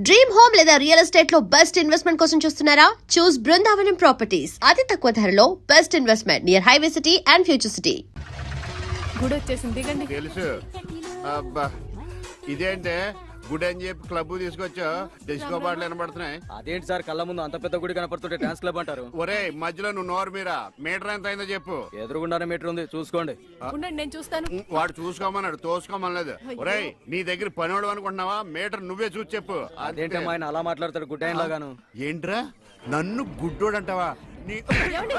Dream home లేదా real estate లో best investment కోసం చూస్తున్నారా? చూస్ బృందావనం ప్రాపర్టీస్. అతి తక్కువ ధరలో best investment near highway city and future city. గుడి వచ్చేసింది, దిగండి. తెలుసు. అబ్బా ఇదేంటే గుడి అని చెప్పి క్లబ్ తీసుకొచ్చా, డిస్కో పాటలు వినబడుతున్నాయి. అదేంటి సార్, కళ్ళ ముందు అంత పెద్ద గుడి కనపడుతుంటే డాన్స్ క్లబ్ అంటారు? ఒరే మధ్యలో నువ్వు నోరు మీరా, మీటర్ ఎంత అయిందో చెప్పు. ఎదురుగుండానే మీటర్ ఉంది, చూసుకోండి. ఉండండి, నేను చూస్తాను. వాడు చూసుకోమన్నాడు, తోసుకోమనలేదు. ఒరే నీ దగ్గర పనివాడు అనుకుంటున్నావా? మీటర్ నువ్వే చూసి చెప్పు. అదేంటి అమ్మా ఆయన అలా మాట్లాడతాడు గుడ్ అయిన లాగాను? ఏంట్రా నన్ను గుడ్డోడు అంటావా? ఏమండి?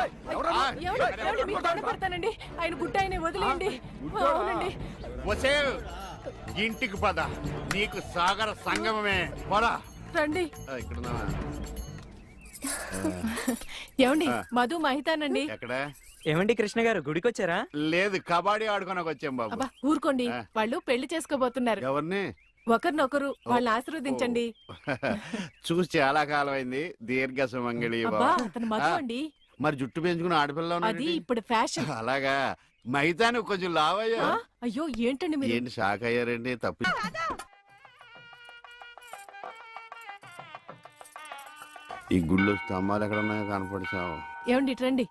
ఏమండి? మీకు దండం పెడతానండి. ఆయన గుడ్డ ఆయన వదిలేయండి. అవునండి. వసే ఇంటికి పద, నీకు సాగర సంగమమే. పద రండి. ఇక్కడ ఏమండి? మధు మహితానండి. ఎక్కడ? ఏమండి కృష్ణ గారు గుడికి వచ్చారా? లేదు, కబడ్డీ ఆడుకోనకు వచ్చాం బాబు. అబ్బా ఊరుకోండి, వాళ్ళు పెళ్లి చేసుకోబోతున్నారు. ఎవరిని? ఒకరినొకరు వాళ్ళని ఆశీర్వదించండి. చూసి చాలా కాలం అయింది. దీర్ఘ సుమంగళి. అబ్బా అతను మధు అండి. మరి జుట్టు పెంచుకుని ఆడపిల్ల అది ఇప్పుడు ఫ్యాషన్. అలాగా? మైతాను కొంచెం లావయ్యా. అయ్యో ఏంటండి మీరు? ఏంటి షాక్ అయ్యారండి? తప్పు. ఈ గుళ్ళు స్తంభాలు ఎక్కడ ఉన్నాయో కనపడిచావు. ఏమండి ఇటు రండి.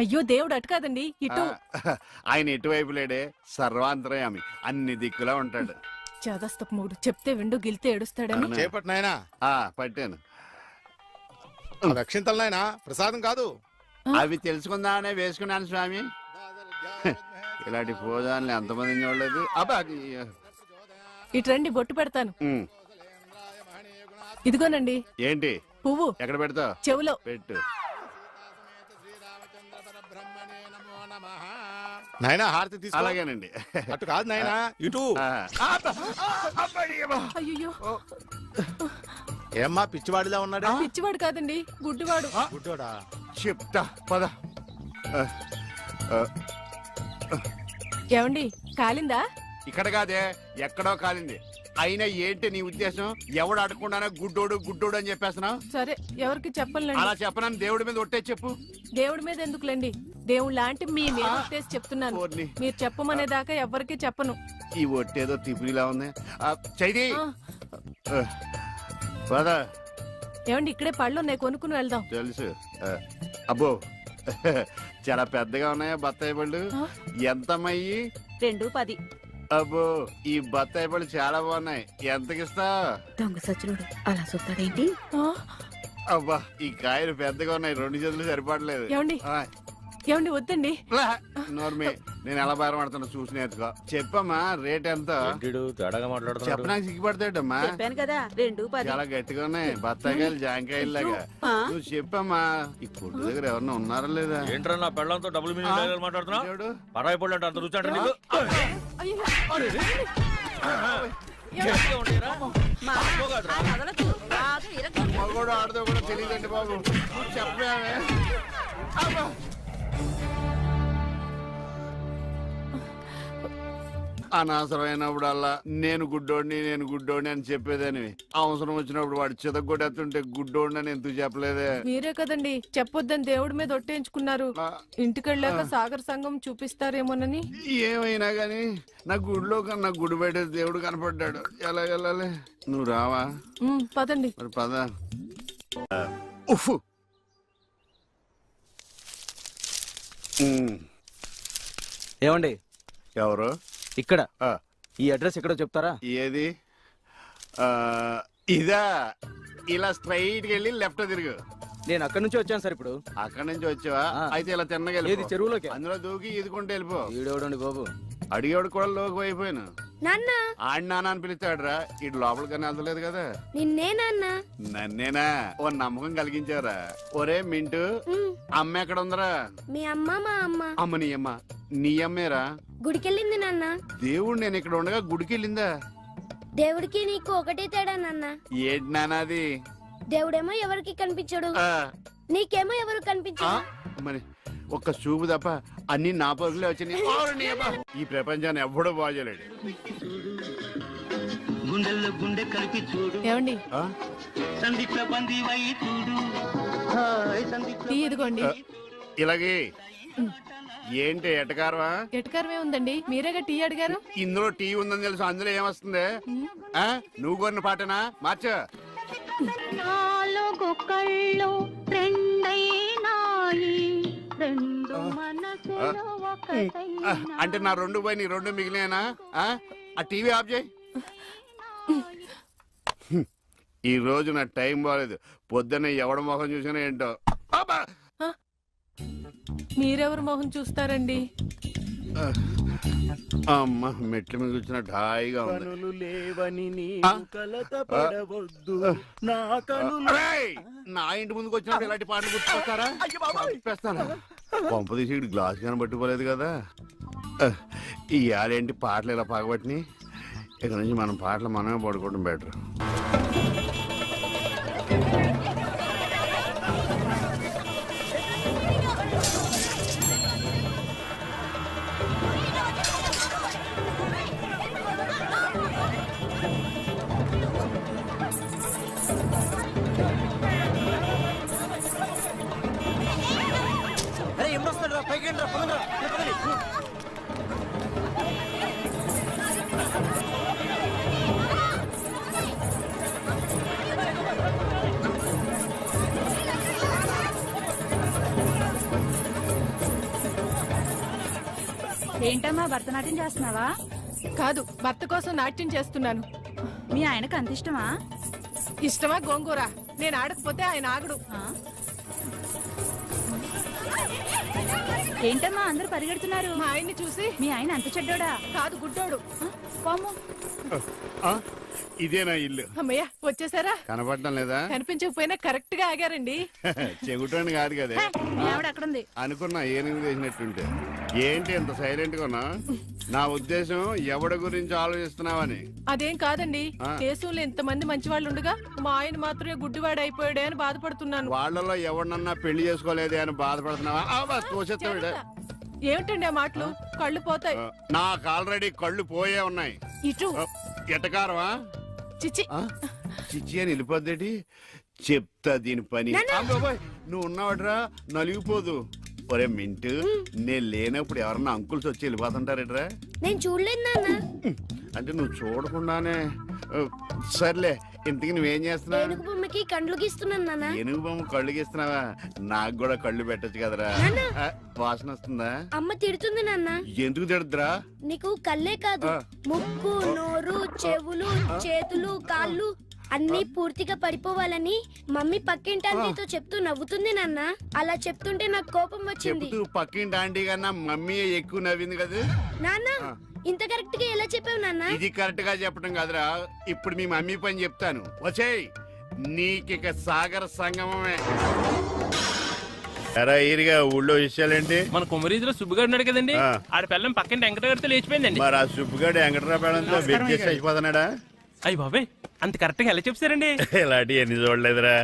అయ్యో దేవుడు అటు కాదండి, ఇటు. ఆయన ఎటువైపు లేడే, సర్వాంతరయామి, అన్ని దిక్కులా ఉంటాడు. చాదస్తపు మూడు చెప్తే విండు గిలితే ఏడుస్తాడని. చేపట్టు నాయనా. పట్టాను. రక్షింతలు నాయనా, ప్రసాదం కాదు. అవి తెలుసుకుందామనే వేసుకున్నాను స్వామి. ఇలాంటి పూజాన్ని ఎంతమంది చూడలేదు. అబ్బా ఇటు రండి, బొట్టు పెడతాను. ఇదిగోనండి. ఏంటి? పువ్వు. ఎక్కడ పెడతావు? చెవులో పెట్టు. నాయనా హారతి తీసుకో. అలాగేనండి. అటు కాదు నాయనా, ఇటు. అయ్యో. ఏమ్మా పిచ్చివాడిలా ఉన్నాడా? పిచ్చివాడు కాదండి, గుడ్డివాడు. గుడ్డోడా? చెప్తా పద. ఏమండి కాలిందా? ఇక్కడ కాదే, ఎక్కడో కాలింది. అయినా ఏంటి నీ ఉద్దేశం? ఎవడు అడగకుండానే గుడ్డోడు గుడ్డోడు అని చెప్పేస్తున్నావు? సరే ఎవరికి చెప్పలేండి. అలా చెప్పనని దేవుడి మీద ఒట్టే చెప్పు. దేవుడి మీద ఎందుకులేండి, దేవుడు లాంటి మీ మీద ఒట్టేసి చెప్తున్నాను. మీరు చెప్పమనేదాకా ఎవరికి చెప్పను. ఈ ఒట్టేదో తిప్పిలా ఉంది. చైది పద. ఏమండి ఇక్కడే పళ్ళు ఉన్నాయి, కొనుక్కుని వెళ్దాం. తెలుసు. అబ్బో చాలా పెద్దగా ఉన్నాయా బత్తాయి పళ్ళు? ఎంతమ్మయ్యి? 2.10. అబ్బో ఈ బత్తాయి పళ్ళు చాలా బాగున్నాయి. ఎంతకిస్తా? దొంగ సచ్చినోడు అలా చూస్తాడేంటి? అబ్బా ఈ కాయలు పెద్దగా ఉన్నాయి, 2 చేతులు సరిపడలేదు. ఏమండి వద్దండి. నోర్మి, నేను ఎలా బయటపడుతున్నా చూసి నేర్చుకో. చెప్పమ్మా రేట్ ఎంత? చెప్పడానికి సిగ్గుపడతాడమ్మా. చెప్పాను కదా 2.10. చాలా గట్టిగా ఉన్నాయి బత్తాయికాయలు, జాంకాయలు లాగా. నువ్వు చెప్పమ్మా. ఈ కొట్టు దగ్గర ఎవరన్నా ఉన్నారా లేదా? ఏంట్రా నా పెళ్ళంతో డబుల్ మీనింగ్ డైలాగ్ మాట్లాడుతున్నావు? పరాయి పళ్ళు అంటే అంత రుచి అంటే నీకు? మగోడు ఆడదో కూడా తెలియదండి బాబు. చెప్పామే. అనవసరమైనప్పుడల్లా నేను గుడ్డోడిని అని చెప్పేదని, అవసరం వచ్చినప్పుడు వాడు చితగొట్టేస్తుంటే గుడ్డోడిని అని ఎందుకు చెప్పలేదే? మీరే కదండి చెప్పొద్దని దేవుడి మీద ఒట్టేయించుకున్నారు. ఇంటికెళ్ళాక సాగర్ సంఘం చూపిస్తారేమోనని. ఏమైనా గాని నా గుడిలో కన్నా గుడి బయట దేవుడు కనపడ్డాడు. ఎలా వెళ్ళాలి? నువ్వు రావా? పదండి. మరి పద. ఉఫ్. ఏమండి? ఎవరు? ఇక్కడ ఈ అడ్రస్ ఎక్కడో చెప్తారా? ఏది? ఇదా? ఇలా స్ట్రైట్ వెళ్ళి లెఫ్ట్ తిరుగు. నేను అక్కడి నుంచి వచ్చాను సార్. ఇప్పుడు అక్కడి నుంచి వచ్చావా? అయితే ఇలా తిన్నగా ఏది చెరువులోకి? అందులో దూకి ఈదుకుంటే వెళ్ళిపో. ఈడవడండి బాబు. అడిగేవాడు కూడా లోకి అయిపోయాను. నాన్న ఆడి నాన్న అని పిలుస్తాడురా. ఇటు లోపలికన్నా వెళ్తలేదు కదా. నిన్నే నాన్న. నన్నేనా? ఓ నమ్మకం కలిగించారా? ఒరే మింటూ, అమ్మ ఎక్కడ ఉందరా? మీ అమ్మ మా అమ్మ. అమ్మ నీ అమ్మ? నీ అమ్మేరా? గుడికెళ్ళింది నాన్న. దేవుడు నేను ఇక్కడ ఉండగా గుడికి వెళ్ళిందా? దేవుడికి నీకు ఒకటే తేడా నాన్న. ఏంటి నానాది? దేవుడేమో ఎవరికి కనిపించడు, నీకేమో ఎవరు కనిపించడు. మరి ఒక్క చూపు తప్ప అన్ని నా పరుగులే వచ్చినాయి. ఈ ప్రపంచాన్ని ఎవ్వడూ బాగోలేడు. ఏమండి ఇదిగోండి. ఇలాగే ఏంటి ఎటకారవా? ఎటకారమే ఉందండి, మీరేగా టీ అడిగారు. ఇందులో టీ ఉందని తెలుసు, అందులో ఏమొస్తుంది? నువ్వు కొన్న పాటనా? మార్చ నాలుగు కళ్ళు రెండైనాయి రెండు మనసులు అంటే నా రెండు పోయి నీ రెండు మిగిలినా ఆ టీవీ ఆఫ్ చేయి. ఈ రోజు నా టైం బాగాలేదు. పొద్దున్న ఎవడ మొహం చూసినా ఏంటో. అబ్బా! మీరెవరు మొహం చూస్తారండి? అమ్మ మెట్ల మీద కూర్చున్నట్టు హాయిగా ఉంది. కనులు లేవని ఆ? కలత పడవద్దు నా అరేయ్! నా ఇంటి ముందుకు వచ్చినప్పుడు ఇలాంటి పాటలు గుర్తుకొస్తారా? చంపేస్తాను. పంపు తీసి ఇటు గ్లాస్ కానీ పట్టుకోలేదు కదా. ఈ ఆడేంటి పాటలు ఇలా పగబట్టినాయి. ఇక నుంచి మనం పాటలు మనమే పడుకోవడం బెటర్. ఏంటమ్మా భరతనాట్యం చేస్తున్నావా? కాదు, భర్త కోసం నాట్యం చేస్తున్నాను. మీ ఆయనకు అంత ఇష్టమా? ఇష్టమా గోంగూర? నేను ఆడకపోతే ఆయన ఆగడు. ఏంటమ్మా అందరూ పరిగెడుతున్నారు? మా ఆయన్ని చూసి. మీ ఆయన అంత చెడ్డోడా? కాదు, గుడ్డోడు. పాము. ఇదేనా ఇల్లు? అమ్మయ్య, వచ్చేసారా? కనపడటం లేదా? కనిపించకపోయినా కరెక్ట్ గా ఆగారండి. చెగుటోని కాదు కదా. మీ ఆవిడ అక్కడుంది. అనుకున్నా ఏనుగు చేసినట్టుంటే. ఏంటి ఎంత సైలెంట్ గా ఉన్నా? నా ఉద్దేశం ఎవడి గురించి ఆలోచిస్తున్నావని. అదేం కాదండి, ఆ. దేశంలో ఇంతమంది మంచి వాళ్ళు ఉండగా మా ఆయన మాత్రమే గుడ్డివాడు అయిపోయాడే అని బాధపడుతున్నాను. వాళ్ళలో ఎవరినన్నా పెళ్లి చేసుకోలేదే అని బాధపడుతున్నావా? తోసేస్తాడు. ఏమిటండి ఆ మాటలు? కళ్ళు పోతాయి. నాకు ఆల్రెడీ కళ్ళు పోయే ఉన్నాయి. ఇటు ఎటకారమా? చిచి. చిచ్చి అని వెళ్ళిపోద్దేటి? చెప్తా దీని పని. అమ్మోయ్, నువ్వు ఉన్నావట్రా, నలిగిపోదు. ఒరే మింటు, నేను లేనప్పుడు ఎవరన్నా అంకుల్స్ వచ్చి వెళ్ళిపోతుంటారేట్రా? నేను చూడలేదు నాన్న. అంటే నువ్వు చూడకుండానే. సర్లే, ఇంతకి నువ్వేం చేస్తున్నావు? ఏనుగు బొమ్మకి కండ్లు గీస్తున్నాను నాన్న. ఏనుగు బొమ్మ కళ్ళు గీస్తున్నావా? నాకు కూడా కళ్ళు పెట్టచ్చు కదరా. వాసన వస్తుందా? అమ్మ తిడుతుంది నాన్న. ఎందుకు తిడద్దురా? నీకు కళ్ళే కాదు, ముక్కు, నోరు, చెవులు, చేతులు, కాళ్ళు అన్ని పూర్తిగా పడిపోవాలని మమ్మీ పక్కింటి చెప్తూ నవ్వుతుంది నాన్న. అలా చెప్తుంటే నాకు కోపం వచ్చింది. చెప్తూ పక్కింటి ఆంటీ కన్నా మమ్మీ ఎక్కువ నవ్వింది కదా నాన్న. ఇంత కరెక్ట్ గా ఎలా చెప్పావు నాన్న? ఇది కరెక్ట్ గా చెప్పడం కాదురా. ఇప్పుడు మీ మమ్మీ పని చెప్తాను. వచ్చేయ్, నీకిక సాగర సంగమమే. ఎరా ఈరిగా ఊళ్ళో విషయాలేంటి? మన కుమరీధిలో సుబ్బుగాడు ఉన్నాడు కదండి, ఆ. ఆడ పిల్లం పక్కన వెంకటగారితో లేచిపోయిందండి. మరి ఆ సుబ్బుగాడు వెంకటరాపేడంతో వెక్కేసి అయిపోతున్నాడా? అయ్యి బాబాయ్, అంత కరెక్ట్ గా ఎలా చెప్తారండి? ఇలాంటి ఎన్ని చూడలేదురా.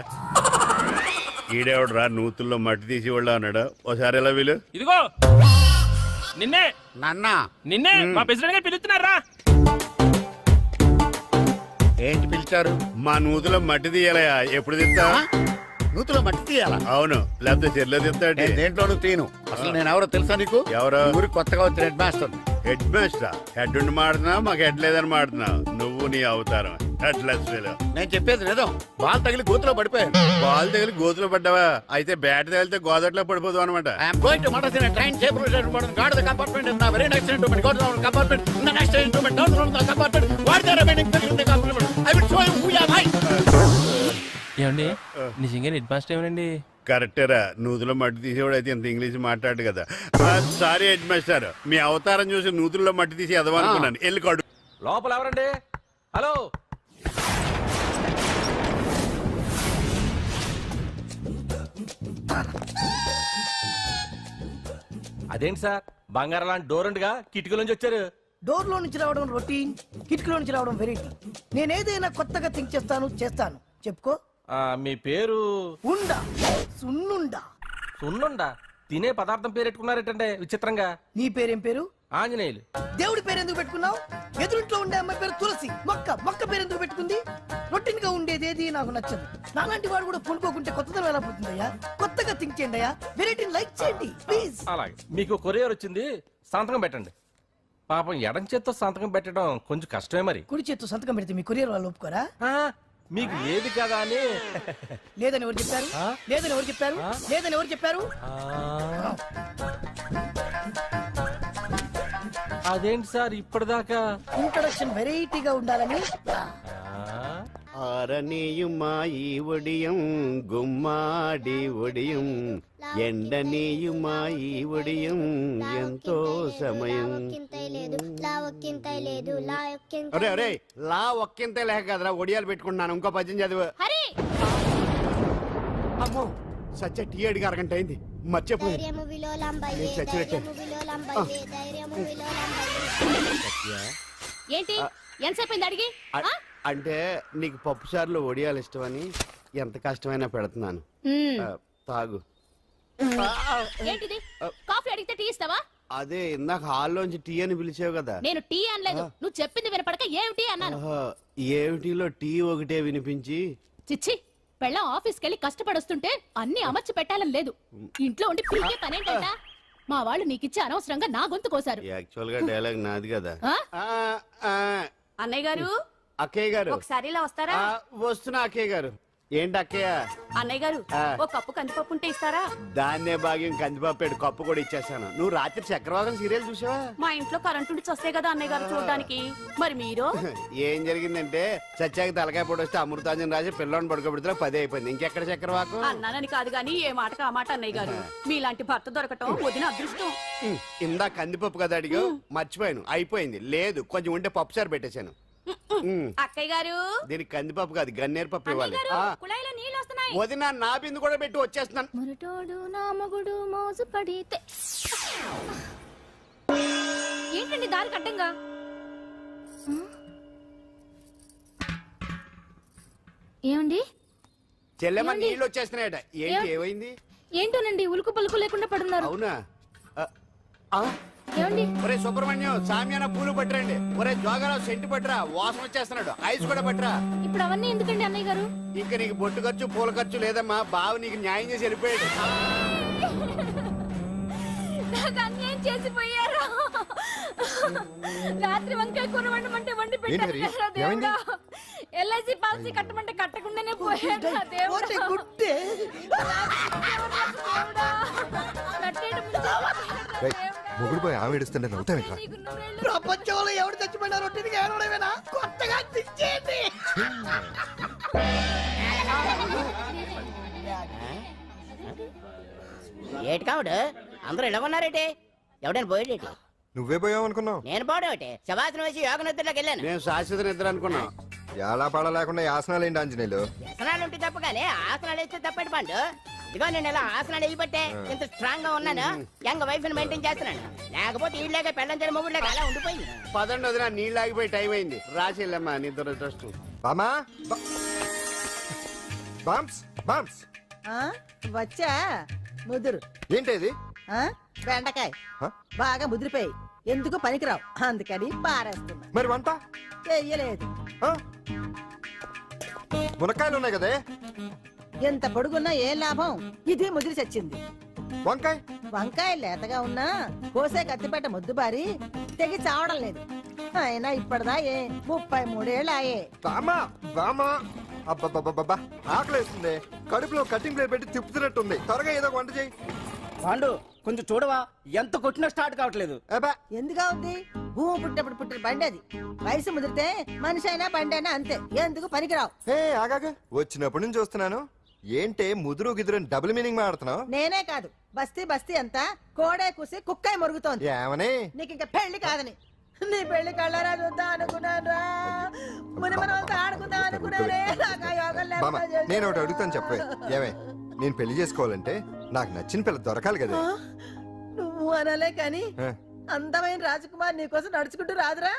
ఈడేవడరా నూతుల్లో మట్టి తీసి వాళ్ళు అన్నాడు. ఓసారి ఎలా వీలు? ఇదిగో నిన్నే నాన్న నిన్నే మా ప్రెసిడెంట్ గారు పిలుస్తున్నారా? ఏంటి పిలిచారు? మా నూతులో మట్టి తీయాలయా. ఎప్పుడు తీస్తా? నూతులో మట్టి తీయాలా? అవును, లేకపోతే చెర్లో తీస్తాడు. నేను దేంట్లోనూ తీను. అసలు నేను ఎవరో తెలుసా నీకు? ఎవరు? ఊరికి కొత్తగా వచ్చిన head master. Head master? Head ఉండి మాడుతున్నావు, మాకు హెడ్ లేదని మాడుతున్నావు. నువ్వు నీ అవతారం హెడ్ లెస్ ఫెలో. నేను చెప్పేది నిజం. బాల్ తగిలి గోతులో పడిపోయాను. బాల్ తగిలి గోతులో పడ్డావా? అయితే బ్యాట్ తగిలితే గోదట్లో పడిపోదు అనమాట. ఐఎమ్ గోయింగ్ టు మడసిన train safe route guard the compartment in the very next instrument. Go to the compartment in the next instrument. Down to the compartment. What the remaining thing in the compartment? I will show you who you are. ఏమండి నిజంగా head master ఏమనండి? కరెక్టరా, నూతులో మట్టి తీసేవాడు అయితే ఇంత English మాట్లాడు కదా. Sorry head master, మీ అవతారం చూసి నూతుల్లో మట్టి తీసి ఎదవనుకున్నాను. వెళ్ళి కడు. లోపల ఎవరండి? హలో, అదేంటి సార్ బంగారం లాంటి డోర్ ఉండగా కిటికీలోంచి వచ్చారు? డోర్ లో నుంచి రావడం రొటీన్, కిటికీలో నుంచి రావడం వెరైటీ. నేనేదైనా కొత్తగా థింక్ చేస్తాను. చెప్పుకో. మీ పేరు? ఉండా, సున్నుండా. సున్నుండా? తినే పదార్థం పేరు పెట్టుకున్నారేటంటే విచిత్రంగా. నీ పేరేం పేరు? ఆంజనేయులు. దేవుడి పేరు ఎందుకు పెట్టుకున్నావు? ఎదురింట్లో ఉండే అమ్మాయి పేరు తులసి. మొక్క పేరు ఎందుకు పెట్టుకుంది? రొటీన్ గా ఉండేది ఏది నాకు నచ్చదు. నాలాంటి వాడు కూడా కొనుక్కోకుంటే కొత్తదనం ఎలా పోతుందయ్యా? కొత్తగా థింక్ చేయండి అయ్యా. వెరైటీని లైక్ చేయండి ప్లీజ్. అలాగే, మీకు కొరియర్ వచ్చింది, సంతకం పెట్టండి. పాపం ఎడం చేత్తో సంతకం పెట్టడం కొంచెం కష్టమే మరి. కుడి చేత్తు సంతకం పెడితే మీ కొరియర్ వాళ్ళు ఒప్పుకోరా? మీకు ఏది కదా అని లేదని ఎవరు చెప్పారు? లేదని ఎవరు చెప్పారు? లేదని ఎవరు చెప్పారు? ఆ, అదేంటి సార్ ఇప్పటిదాకా ఇంట్రొడక్షన్ వెరైటీగా ఉండాలని. ఆరనీయుమాయి ఒడియం గుమ్మాడి ఒడియం ఎండనీయుమాయి ఒడియం ఎంతో సమయం. అరే అరే లా ఒక్కింతే లేక కదరా ఒడియాలు పెట్టుకుంటున్నాను. ఇంకో పద్యం చదివు. అమ్మో సత్య టీ అడిగి అరగంట అయింది మర్చిపోయి చచ్చినట్టే. ఏంటి ఎంతసేపు అడిగి అంటే నీకు పప్పు సార్లు ఒడియాలు ఇష్టమని ఎంత కష్టమైనా పెడుతున్నాను. తాగు. ఏంటిది కాఫీ అడిగితే టీ ఇస్తావా? అదే ఇందాక హాల్లోంచి టీ అని పిలిచావు కదా. నేను టీ అనలేదు, నువ్వు చెప్పింది వినపడక ఏమిటి అన్నాను. ఏమిటిలో టీ ఒకటే వినిపించి. చిచ్చి పెళ్ళం ఆఫీస్కి వెళ్ళి కష్టపడొస్తుంటే అన్ని అమర్చి పెట్టాలని లేదు. ఇంట్లో ఉండి పీకే పనేంటంట. మా వాళ్ళు నీకిచ్చి అనవసరంగా నా గొంతు కోసారు. యాక్చువల్ గా డైలాగ్ నాది కదా. అన్నయ్య గారు, అక్కయ్య గారు ఒకసారి ఇలా వస్తారా? వస్తున్నా అక్కయ్య గారు. ఏంటి అక్కయ్య? అన్నయ్య గారు ఒక కప్పు కందిపప్పు ఉంటే ఇస్తారా? దాన్నే భాగ్యం కందిపాపేడు కప్పు కూడా ఇచ్చేసాను. నువ్వు రాత్రి చక్రవాదం సీరియల్ చూసావా? మా ఇంట్లో కరెంటు ఉండి వస్తే కదా అన్నయ్య గారు చూడడానికి. మరి మీరు ఏం జరిగిందంటే సత్యాకి తలకాయ పొడి వస్తే అమృతాంజన్ రాజు పిల్లని పడుకోబెడితే 10 అయిపోయింది. ఇంకెక్కడ చక్రవాకం? అన్నానని కాదు గాని ఏ మాటకు ఆ మాట అన్నయ్య గారు. మీలాంటి భర్త దొరకటం వదిన అదృష్టం. ఇందా కందిపప్పు కదా అడిగా మర్చిపోయాను. అయిపోయింది. లేదు కొంచెం ఉంటే పప్పు సార్ పెట్టేశాను. అక్కయ్య గారు దీనికి కందిపప్పు కాదు గన్నేరు పప్పు ఇవ్వాలి. కుళాయిలో నీళ్ళు వస్తున్నాయి. వదిన నా బిందు కూడా పెట్టి వచ్చేస్తున్నాను. మురటోడు నా మగుడు మోజు పడితే. ఏంటండి దారి కట్టంగా? ఏమండి? చెల్లెమ్మ నీళ్ళు వచ్చేస్తున్నాయట. ఏంటి ఏమైంది? ఏంటోనండి ఉలుకు పలుకు లేకుండా పడున్నారు. అవునా? ఆ? ఏమండి? ఒరే సుబ్రహ్మణ్యం సామ్యాన పూలు పట్టరండి. ఒరే జోగారావు సెంటు పట్టరా, వాసన వచ్చేస్తున్నాడు. ఐస్ కూడా పట్టరా. ఇప్పుడు అవన్నీ ఎందుకండి అన్నయ్య గారు? ఇంకా నీకు బొట్టు ఖర్చు పూల ఖర్చు లేదమ్మా. బావ నీకు న్యాయం చేసి వెళ్ళిపోయాడు. నాకు అన్యాయం చేసిపోయారు. రాత్రి వంకాయ కూర వండమంటే వండి పెట్టారు కదా దేవుడా. ఎల్ఐసి పాలసీ కట్టమంటే కట్టకుండానే పోయాడు దేవుడా. గుట్టే మొగుడు పోయి ఆమె ఏడుస్తుంటే నవ్వుతావేంట్రా? ప్రపంచంలో ఎవరు చచ్చిపోయినా రొట్టెని ఏడవడమేనా? కొత్తగా తెచ్చేయండి. ఏటి కావుడు అందరూ ఇలా ఉన్నారేటి? ఎవడైనా పోయేటి? నువ్వే పోయావు అనుకున్నావు. నేను పోవడం ఒకటి శవాసనం వేసి యోగ నిద్రలోకి వెళ్ళాను. నేను శాశ్వత నిద్ర అనుకున్నా. ఎలా పాడ లేకుండా యాసనాలు ఏంటి ఆంజనేయులు? వ్యసనాలు ఉంటే తప్ప కానీ ఆసనాలు వేస్తే తప్పటి పండు. ఇదిగో నేను ఇలా ఆసనాలు వేయబట్టే ఇంత స్ట్రాంగ్ గా ఉన్నాను. యంగ్ వైఫ్ ని మెయింటైన్ చేస్తున్నాను. లేకపోతే ఇళ్ళగా పెళ్ళంచని మొగుడులాగా అలా ఉండిపోయింది. పదండి వదిన నీళ్ళు ఆగిపోయి టైం అయింది. రాసేళ్ళమ్మా నిద్ర ట్రస్ట్. బామా బామ్స్ బామ్స్ వచ్చా ముదురు. ఏంటి బెండకాయ బాగా ముదిరిపోయి ఎందుకు పనికిరావు అందుకని పారేస్తున్నా. మరి వంట చెయ్యలేదు. మునక్కాయలు ఉన్నాయి కదే. ఎంత పొడుగున్నా ఏం లాభం? ఇది ముదిరి చచ్చింది. వంకాయ వంకాయ లేతగా ఉన్నా కోసే కత్తిపేట ముద్దుబారి తెగి చావడం లేదు. అయినా ఇప్పటిదా 33 ఏళ్ళాయే. బామా బామా అబ్బబ్బబ్బబ్బా ఆకలేస్తుంది. కడుపులో కటింగ్ ప్లేట్ పెట్టి తిప్పుతున్నట్టుంది. త్వరగా ఏదో వంట చేయి. పాండు కొంచెం చూడవా, ఎంత కొట్టినా స్టార్ట్ కావట్లేదు. ఎందుగా ఉంది? భూమి పుట్టినప్పుడు పుట్టిన బండి అది. వయసు ముదిరితే మనిషి అయినా బండి అయినా అంతే. ఎందుకు పనికిరావు. ఆగాగా వచ్చినప్పటి నుంచి చూస్తున్నాను. ఏంటే ముదురు గిదురు డబుల్ మీనింగ్ మాడుతున్నావు? నేనే కాదు బస్తీ బస్తీ అంతా కోడే కూసి కుక్కాయి మొరుగుతోంది. ఏమని? నీకు ఇంకా పెళ్లి కాదని. నీ పెళ్లి కళ్ళరా చూద్దాం అనుకున్నారా? ముని మనతో ఆడుకుందాం అనుకున్నారే. నాకు ఆ యోగం బామ్మ లేకుండా నేను ఒకటి అడుగుతాను చెప్పే. ఏమే నేను పెళ్లి చేసుకోవాలంటే నాకు నచ్చిన పిల్ల దొరకాలి కదా. నువ్వు అనలే కాని అందమైన రాజకుమార్ నీకోసం నడుచుకుంటూ రాదురా.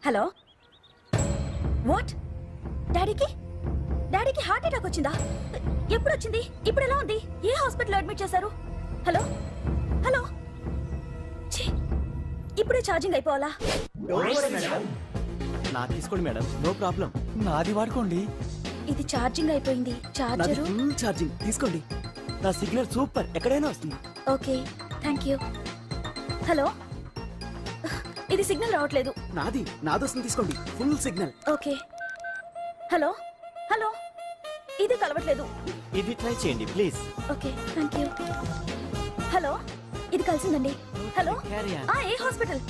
Hello, what? డాడీకి హార్ట్ అటాక్ వచ్చిందా? ఎప్పుడు వచ్చింది? ఇప్పుడు ఎలా ఉంది? ఏ హాస్పిటల్ అడ్మిట్ చేశారు? హలో హలో, ఇప్పుడే ఛార్జింగ్ అయిపోవాలా? నా తీసుకోండి మేడం, నో ప్రాబ్లం. నాది వాడుకోండి. ఇది ఛార్జింగ్ అయిపోయింది. నాది చార్జరు ఫుల్ ఛార్జింగ్, తీసుకోండి. నా సిగ్నల్ సూపర్, ఎక్కడైనా వస్తుంది. Okay, thank you. హలో, ఇది సిగ్నల్ రావట్లేదు. నాది వస్తుంది, తీసుకోండి. Full signal. Okay. Hello hello, ఇది కలవట్లేదు. ఇది ట్రై చేయండి please. Okay, thank you. Hello, ఇది కలిసిందండి. Hello, Carry on. ఏ హాస్పిటల్?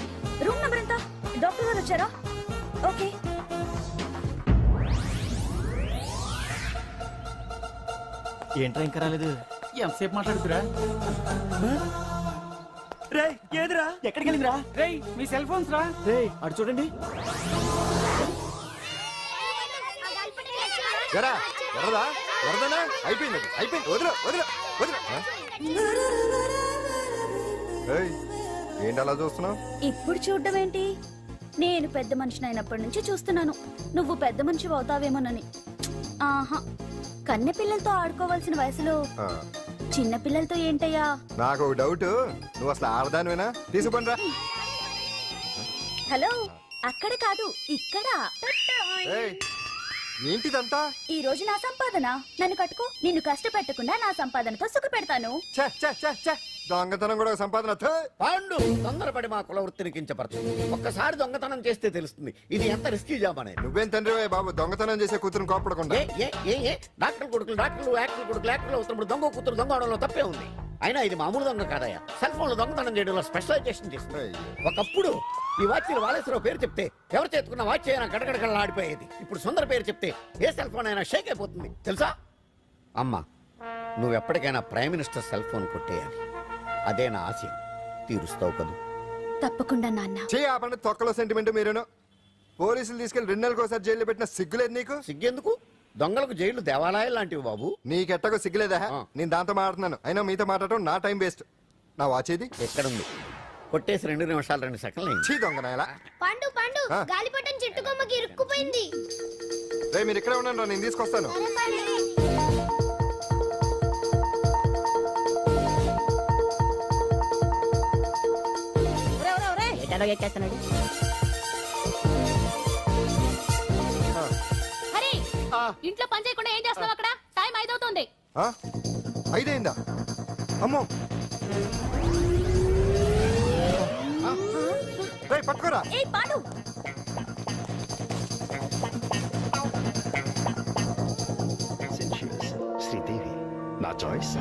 రూమ్ నెంబర్ ఎంత? డాక్టర్ గారు వచ్చారా? ఓకే. ఏంట్రా ఇంకా రాలేదు? ఎంతసేపు మాట్లాడుతురా? రే ఏదిరా, ఎక్కడికి వెళ్ళిందిరా? రే మీ సెల్ ఫోన్స్ రా. రే అటు చూడండి. ఎరా ఎర్రదా ఎర్రదనా అయిపోయింది వదిలే వదిలే వదిలే. ఏయ్, ఏంటి అలా చూస్తున్నావు? ఇప్పుడు చూడడం ఏంటి? నేను పెద్ద మనిషిని అయినప్పటి నుంచి చూస్తున్నాను. నువ్వు పెద్ద మనిషి అవుతావేమోనని. ఆహా, కన్నె పిల్లలతో ఆడుకోవాల్సిన వయసులో చిన్న పిల్లలతో ఏంటయ్యా? నాకు ఒక డౌట్, నువ్వు అసలు ఆడదానివేనా? తీసుకుంటా. హలో, అక్కడ కాదు ఇక్కడ. ఏంటిదంతా? ఈ రోజు నా సంపాదన. నన్ను కట్టుకో. నిన్ను కష్టపెట్టకుండా నా సంపాదనతో సుఖ పెడతాను. ఛే, ఛే, ఛే, ఛే. దొంగతనం కూడా ఒక సంపాదన. థూ. పాండు తొందరపడి మా కుల వృత్తిని కించపరచు. ఒక్కసారి దొంగతనం చేస్తే తెలుస్తుంది ఇది ఎంత రిస్కీ జాబ్ అనేది. నువ్వేం తండ్రివే బాబు, దొంగతనం చేసే కూతురు కోపడకుండా. ఏ డాక్టర్ కొడుకులు డాక్టర్లు, యాక్టర్ కొడుకులు యాక్టర్లు అవుతున్నప్పుడు దొంగ కూతురు దొంగ అవడంలో తప్పే ఉంది. అయినా ఇది మామూలు దొంగ కాదయ్యా. సెల్ ఫోన్ లో దొంగతనం చేయడంలో స్పెషలైజేషన్ చేస్తుంది. ఒకప్పుడు ఈ వాచ్లు వాలేశ్వరరావు పేరు చెప్తే ఎవరు చేతుకున్న వాచ్ అయినా గడగడగడలా ఆడిపోయేది. ఇప్పుడు సుందర పేరు చెప్తే ఏ సెల్ ఫోన్ అయినా షేక్ అయిపోతుంది తెలుసా? అమ్మా, నువ్వు ఎప్పటికైనా ప్రైమ్ మినిస్టర్ సెల్ ఫోన్ కొట్టేయాలి. అదే నా ఆశ. తీరుస్తావు కదూ? తప్పకుండా నాన్న. ఆపండి, తొక్కలో సెంటిమెంట్ మీరేను. పోలీసులు తీసుకెళ్లి 2 నెలలకు ఒకసారి జైల్లో పెట్టిన సిగ్గులేదు నీకు? సిగ్గెందుకు? దొంగలకు జైలు దేవాలయాలు లాంటివి బాబు. నీకెట్టకు సిగ్గులేదా? నేను దాంతో మాట్లాడుతున్నాను, అయినా మీతో మాట్లాడటం నా టైం వేస్ట్. నా వాచ్ ఏది? ఎక్కడుంది? కొట్టేసి 2 నిమిషాలు 2 సెకండ్లు అయింది. చీ దొంగనాయలా. పండు పండు, గాలిపటం చెట్టు కొమ్మకి ఇరుక్కుపోయింది. రే మీరు ఇక్కడే ఉండండి, నేను తీసుకొస్తాను. ఎక్కేస్తున్నాడు. హరి, ఇంట్లో పని చేయకుండా ఏం చేస్తావు అక్కడ? టైం 5 అవుతుంది. 5 అయిందా? అమ్మో, రేయ్ పట్టుకోరా. ఏయ్ పాండు, శ్రీదేవి నా చాయిస్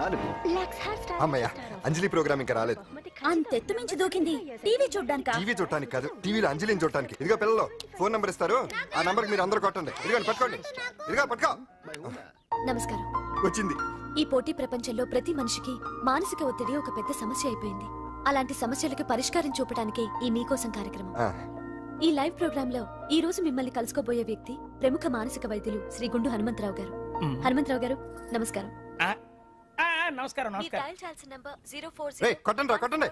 4. Relax, hour star. అమ్మయ్య, అంజలి ప్రోగ్రామ్ ఇంకా రాలేదు. అంతెత్తు మించి దూకింది. టీవీ చూడ్డానికా? టీవీ చూడటానికి కాదు, టీవీలో అంజలిని చూడటానికి. ఇదిగో పిల్లలు, ఫోన్ నంబర్ ఇస్తారు, ఆ నంబర్కి మీరు అందరూ కొట్టండి. ఇదిగోండి పట్టుకోండి. ఇదిగో పట్టుకో. నమస్కారం. వచ్చింది. ఈ పోటీ ప్రపంచంలో ప్రతి మనిషికి మానసిక ఒత్తిడి ఒక పెద్ద సమస్య అయిపోయింది. అలాంటి సమస్యలకు పరిష్కారం చూపడానికి ఈ మీకోసం కార్యక్రమం. ఆ, ఈ లైవ్ ప్రోగ్రామ్ లో ఈ రోజు మిమ్మల్ని కలుసుకోబోయే వ్యక్తి ప్రముఖ మానసిక వైద్యులు శ్రీ గుండు హనుమంతరావు గారు. హనుమంతరావు గారు, నమస్కారం. నమస్కారం. రేయ్ కొట్టండి రా, కొట్టండి.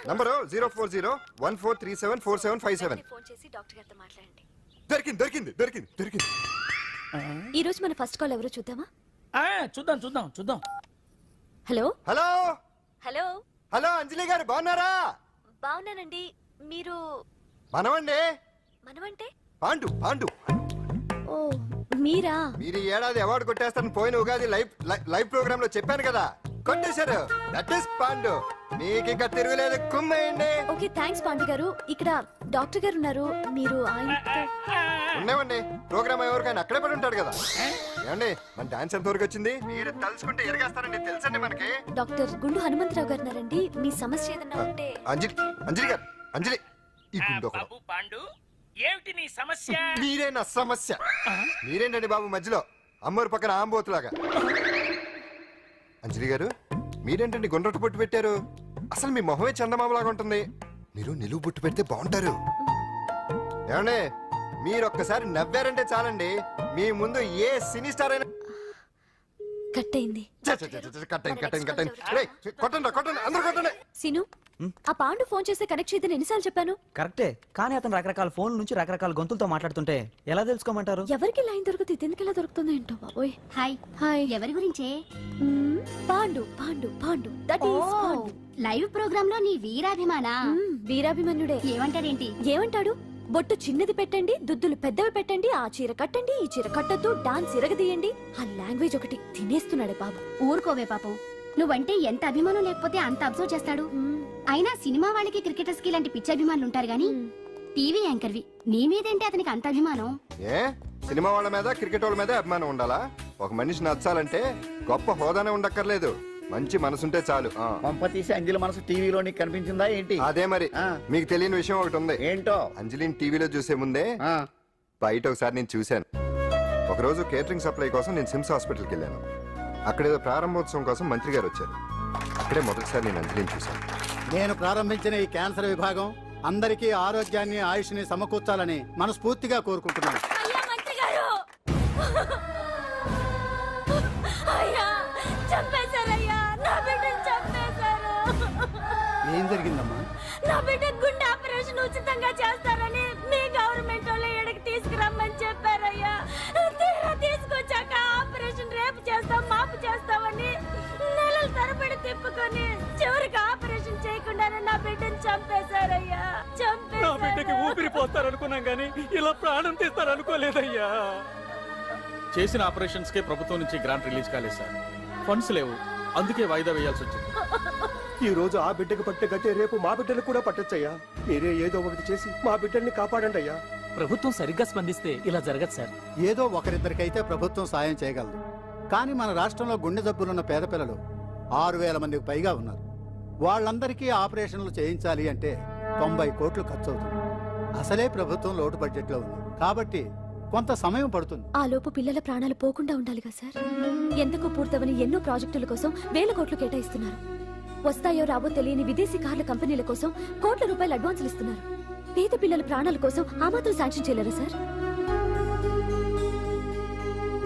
నంబరు 04014374757. ఫోన్ చేసి డాక్టర్ గారితో మాట్లాడండి. దొరికింది దొరికింది దొరికింది దొరికింది. ఈ రోజు మన ఫస్ట్ కాల్ ఎవరో చూద్దామా? చూద్దాం. హలో హలో హలో హలో, అంజలి గారు బాగున్నారా? బాగున్నానండి. మీరు మనమండి, మనమంటే? పాండు పాండు. ఓ మీరా? మీరు ఈ ఏడాది అవార్డు కొట్టేస్తారని పోయిన ఉగాది లైవ్ ప్రోగ్రామ్ లో చెప్పాను కదా, కొట్టేశారు. That is Pandu. మీకు ఇంకా తిరుగులేదు, కుమ్మేయండి. ఓకే, థ్యాంక్స్ పాండు గారు. ఇక్కడ డాక్టర్ గారు ఉన్నారు, మీరు ఆయనతో. ఉన్నామండి, ప్రోగ్రామ్ ఎవరికైనా అక్కడే పడి ఉంటాడు కదా. ఏమండి, మన డాన్స్ ఎంత వరకు వచ్చింది? మీరు తలుచుకుంటే ఎరగేస్తారండి, తెలుసండి మనకి. డాక్టర్ గుండు హనుమంతరావు గారు ఉన్నారండి. మీ సమస్య ఏదన్నా ఉంటే. అంజలి అంజలి గారు, అంజలి ఈ గుండు ఒకడు. పాండు, ఏమిటి నీ సమస్య? మీరే నా సమస్య. మీరేంటండి బాబు మధ్యలో అమ్మోరు పక్కన ఆంబోతులాగా? అంజలి గారు, మీరేంటండి గుండ్రటి బొట్టు పెట్టారు? అసలు మీ మొహమే చందమామలాగా ఉంటుంది. మీరు నిలువు బొట్టు పెడితే బాగుంటారు. ఏమండి, మీరు ఒక్కసారి నవ్వారంటే చాలండి, మీ ముందు ఏ సినీ స్టార్ అయినా కట్ అయింది. కట్టండి కట్టండి కట్టండి. రేయ్, కొట్టండి కొట్టండి, అందరూ కొట్టండి. సిను, ఆ పాండు ఫోన్ చేస్తే కనెక్ట్ చేయదని ఎన్నిసార్లు చెప్పాను? కరెక్టే, కానీ అతను రకరకాల ఫోన్ల నుంచి రకరకాల గొంతులతో మాట్లాడుతుంటే ఎలా తెలుసుకోమంటారు? ఎవరికి లైన్ దొరుకుతుంది, దీనికి ఎలా దొరుకుతుందో ఏంటో బాబోయ్. Hi hi. ఎవరి గురించే? Pandu Pandu Pandu that is Pandu. Live program లో నీ వీరాభిమాన వీరాభిమన్యుడే. ఏమంటాడేంటి? ఏమంటాడు? బొట్టు చిన్నది పెట్టండి, దుద్దులు పెద్దవి పెట్టండి, ఆ చీర కట్టండి, ఈ చీర కట్టద్దు, డాన్స్ ఇరగదీయండి. ఆ లాంగ్వేజ్ ఒకటి తినేస్తున్నాడే బాబు. ఊరుకోవే పాపం, నువ్వంటే ఎంత అభిమానం లేకపోతే అంత అబ్జర్వ్ చేస్తాడు. అయినా సినిమా వాళ్ళకి క్రికెటర్స్ కి ఇలాంటి పిచ్చి అభిమానులు ఉంటారు గానీ టీవీ యాంకర్వి నీ మీదేంటి అతనికి అంత అభిమానం? ఏ సినిమా వాళ్ళ మీద క్రికెట్ వాళ్ళ మీద అభిమానం ఉండాలా? ఒక మనిషి నచ్చాలంటే గొప్ప హోదానే ఉండక్కర్లేదు, మంచి మనసుంటే చాలు. పంప తీసి అంజలి మనసు టీవీలో నీకు కనిపించిందా ఏంటి? అదే మరి. మీకు తెలియని విషయం ఒకటి ఉంది. ఏంటో? అంజలిని టీవీలో చూసే ముందే బయట ఒకసారి నేను చూశాను. ఒకరోజు కేటరింగ్ సప్లై కోసం నేను సిమ్స్ హాస్పిటల్కి వెళ్ళాను. అక్కడేదో ప్రారంభోత్సవం కోసం మంత్రి గారు వచ్చారు. అక్కడే మొదటిసారి నేను అంజలిని చూశాను. నేను ప్రారంభించిన ఈ క్యాన్సర్ విభాగం అందరికీ ఆరోగ్యాన్ని ఆయుష్ని సమకూర్చాలని మనస్ఫూర్తిగా కోరుకుంటున్నాను. ఏం జరిగిందమ్మా? నా బిడ్డ గుండె ఆపరేషన్ ఉచితంగా చేస్తారని మీ గవర్నమెంట్ వాళ్ళు ఎడకి తీసుకురమ్మని చెప్పారయ్యా. తీరా తీసుకొచ్చాక ఆపరేషన్ రేపు చేస్తాం మాపు చేస్తామని నెలల తరబడి తిప్పుకొని చివరికి ఆపరేషన్ చేయకుండానే నా బిడ్డను చంపేశారయ్యా. నా బిడ్డకి ఊపిరి పోస్తారనుకున్నాం కానీ ఇలా ప్రాణం తీస్తారనుకోలేదయ్యా. చేసిన ఆపరేషన్స్ కే ప్రభుత్వం నుంచి గ్రాంట్ రిలీజ్ కాలేదు సార్. ఫండ్స్ లేవు, అందుకే వాయిదా వేయాల్సి వచ్చింది. ఈ రోజు ఆ బిడ్డకు పట్టే గట్టే రేపు మా బిడ్డలు కూడా పట్టొచ్చయ్యా. మీరే ఏదో ఒకటి చేసి మా బిడ్డల్ని కాపాడండి అయ్యా. ప్రభుత్వం సరిగ్గా స్పందిస్తే ఇలా జరగదు సార్. ఏదో ఒకరిద్దరికైతే ప్రభుత్వం సాయం చేయగలదు, కానీ మన రాష్ట్రంలో గుండె జబ్బులున్న పేద పిల్లలు 6,000 మందికి పైగా ఉన్నారు. వాళ్ళందరికీ ఆపరేషన్లు చేయించాలి అంటే 90 కోట్లు ఖర్చు అవుతుంది. అసలే ప్రభుత్వం లోటు బడ్జెట్లో ఉంది కాబట్టి కొంత సమయం పడుతుంది. ఆ లోపు పిల్లల ప్రాణాలు పోకుండా ఉండాలిగా సార్. ఎందుకు పూర్తవని ఎన్నో ప్రాజెక్టుల కోసం వేల కోట్లు కేటాయిస్తున్నారు. వస్తాయో రావో తెలియని విదేశీ కార్ల కంపెనీల కోసం కోట్ల రూపాయలు అడ్వాన్సులు ఇస్తున్నారు. పేద పిల్లల ప్రాణాల కోసం ఆ మాత్రం శాంక్షన్ చేయలేరా సార్?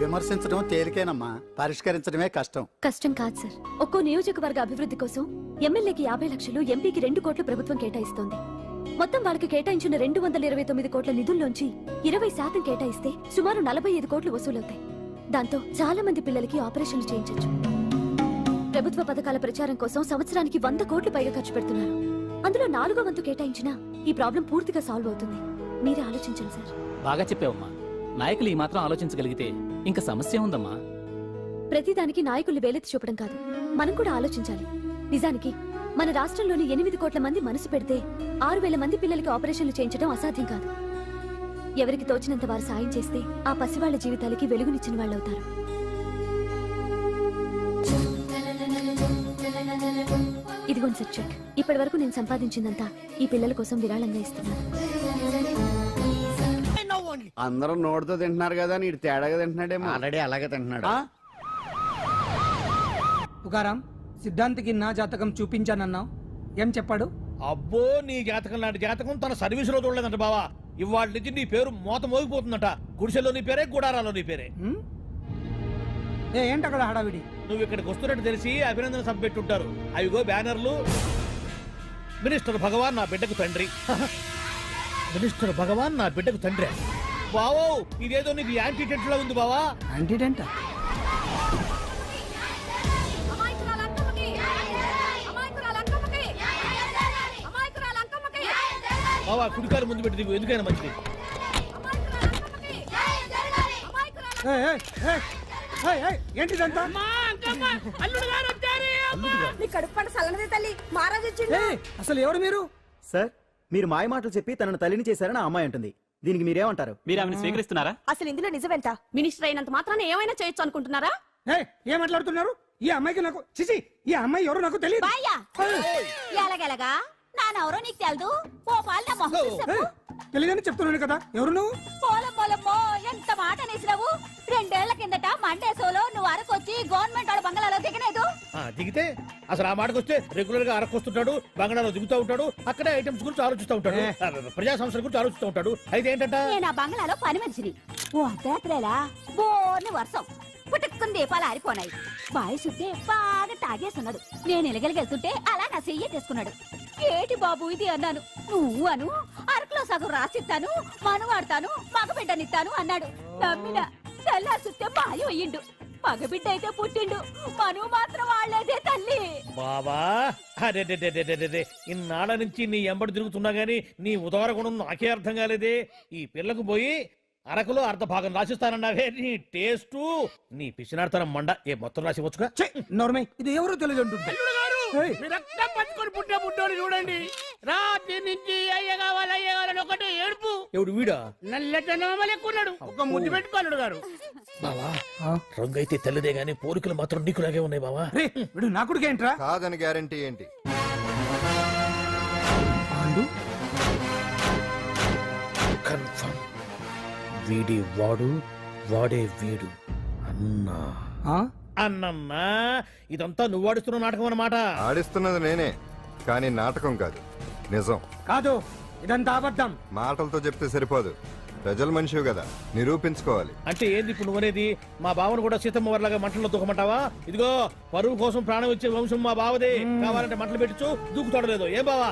విమర్శించడం తేలికేనమ్మా, పరిష్కరించడమే కష్టం. కష్టం కాదు సార్. ఒక్కో నియోజకవర్గ అభివృద్ధి కోసం ఎమ్మెల్యేకి 50 లక్షలు, ఎంపీకి 2 కోట్లు ప్రభుత్వం కేటాయిస్తోంది. మొత్తం వాళ్ళకి కేటాయించిన 229 కోట్ల నిధుల్లోంచి 20% కేటాయిస్తే సుమారు 45 కోట్లు వసూలవుతాయి. దాంతో చాలా మంది పిల్లలకి ఆపరేషన్లు చేయించొచ్చు. ప్రభుత్వ పథకాల ప్రచారం కోసం సంవత్సరానికి 100 కోట్లు పైగా ఖర్చు పెడుతున్నారు. అందులో 4వ వంతు కేటాయించినా ఈ ప్రాబ్లం పూర్తిగా సాల్వ్ అవుతుంది. మీరే ఆలోచించండి సార్. బాగా చెప్పావమ్మా. నాయకులు ఈ మాత్రం ఆలోచించగలిగితే ఇంకా సమస్య ఉందమ్మా. ప్రతిదానికి నాయకుల్ని వేలెత్తి చూపడం కాదు, మనం కూడా ఆలోచించాలి. నిజానికి మన రాష్ట్రంలోని 8 కోట్ల మంది మనసు పెడితే 6,000 మంది పిల్లలకి ఆపరేషన్లు చేయించడం అసాధ్యం కాదు. ఎవరికి తోచినంత వారు సాయం చేస్తే ఆ పసివాళ్ల జీవితాలకి వెలుగునిచ్చిన వాళ్ళవుతారు. ఇదిగోండి సార్ చెక్. ఇప్పటి వరకు నేను సంపాదించిందంతా ఈ పిల్లల కోసం విరాళంగా ఇస్తున్నాను. అందరూ నోటితో తింటున్నారు కదా, నీడు తేడాగా తింటున్నాడేమో. ఆల్రెడీ అలాగే తింటున్నాడు. తుకారాం, సిద్ధాంతికి నా జాతకం చూపించానన్నావు, ఏం చెప్పాడు? అబ్బో, నీ జాతకం లాంటి జాతకం తన సర్వీస్ లో చూడలేదంట బావా. ఇవాళ నుంచి నీ పేరు మోత మోగిపోతుందట. గుడిసెలో నీ పేరే, గుడారాలో నీ పేరే. ఏంటి అక్కడ హడావిడి? నువ్వు ఇక్కడికి వస్తున్నట్టు తెలిసి అభినందన సభ పెట్టుంటారు. అవిగో బ్యానర్లు. మినిస్టర్ భగవాన్ నా బిడ్డకు తండ్రి. మినిస్టర్ భగవాన్ నా బిడ్డకు తండ్రి. బావో, ఇదేదో నీకు యాంటీటెంట్ లా ఉంది బావా. యాంటీటెంట్? బావా, కుడికారు ముందు పెట్టి దిగు, ఎందుకైనా మంచిది. ఏంటిదంతా? అసలు ఎవరు మీరు? సార్, మీరు మాయ మాటలు చెప్పి తనను తల్లిని చేశారని ఆ అమ్మాయి అంటుంది. దీనికి మీరేమంటారు? మీరు ఆమెను స్వీకరిస్తున్నారా? అసలు ఇందులో నిజమేంట? మినిస్టర్ అయినంత మాత్రాన ఏమైనా చేయొచ్చు అనుకుంటున్నారా? ఏం మాట్లాడుతున్నారు? ఈ అమ్మాయికి నాకు చిచి, ఈ అమ్మాయి ఎవరు నాకు తెలియదు. ఎలాగెలగా నానెవరో నీకు తెలదు. ఓ పాల తెలియదని చెప్తున్నాను కదా, ఎవరు నువ్వు? పోలమ్మో, ఎంత మాట అనేసినావు. 2 ఏళ్ల కిందట మండే సోలో నువ్వు అరకొచ్చి గవర్నమెంట్ వాళ్ళ బంగ్లాలో దిగలేదు. దిగితే అసలు ఆ మాటకు వస్తే రెగ్యులర్ గా అరకొస్తుంటాడు, బంగాళాలో దిగుతూ ఉంటాడు, అక్కడే ఐటమ్స్ గురించి ఆలోచిస్తూ ఉంటాడు, ప్రజా సంస్థల గురించి ఆలోచిస్తూ ఉంటాడు. అయితే ఏంటంట, నేను ఆ బంగ్లాలో పని మనిషిని. ఓ అర్ధరాత్రేలా బోర్ని వర్షం పుట్టుకుని దీపాలు ఆరిపోనాయి. బాయ్ సుట్టే బాగా తాగేస్తున్నాడు. నేను ఎలగలిగెళ్తుంటే అలా నా చెయ్యి తీసుకున్నాడు. ఏటి బాబు ఇది అన్నాను. నువ్వు అను అరకులో సగం రాసిస్తాను, మనువాడతాను, మగబిడ్డనిస్తాను అన్నాడు. నమ్మిన తెల్లారి సుట్టే బాయ్ అయ్యిండు. మగబిడ్డ అయితే పుట్టిండు, మనువు మాత్రం వాళ్ళేదే తల్లి. బాబా అరే ఇన్నాళ్ళ నుంచి నీ ఎంబడి తిరుగుతున్నా గానీ నీ ఉదార గుణం నాకే అర్థం కాలేదే. ఈ పిల్లకు పోయి అరకులో అర్ధ భాగం రాసిస్తానన్నావే, నీ టేస్టు నీ పిచ్చినాడతనం మండ. ఏ మొత్తం రాసి వచ్చుగా. నోర్మై ఇది ఎవరో తెలియదు అంటుంటే రక్తం పట్టుకొని పుట్టే పుట్టోడు చూడండి. రాత్రి నుంచి అయ్య కావాలని ఒకటే ఏడుపు. ఎవడు వీడా? నల్లెక్కున్నాడు. ఒక ముద్దు పెట్టుకోలేడు గారు. బావా రంగు అయితే తెల్లదే గానీ పోలికలు మాత్రం నీకులాగే ఉన్నాయి బావా. వీడు నా కొడుకు ఏంట్రా? కాదని గ్యారంటీ ఏంటి? కన్ఫర్మ్ వీడి వాడు, వాడే వీడు. అన్నా అన్నమ్మా ఇదంతా నువ్వు ఆడిస్తున్న నాటకం అన్నమాట. ఆడిస్తున్నది నేనే, కానీ నాటకం కాదు, నిజం. కాదు, ఇదంతా అబద్ధం. మాటలతో చెప్తే సరిపోదు, ప్రజల మనిషివి కదా, నిరూపించుకోవాలి. అంటే ఏంది ఇప్పుడు నువ్వనేది? మా బావను కూడా సీతమ్మ వారిలాగా మంటల్లో దూకమంటావా? ఇదిగో పరువు కోసం ప్రాణం ఇచ్చే వంశం మా బావదే. కావాలంటే మంటలు పెట్టచ్చు, దూకుతాడలేదు. ఏం బావా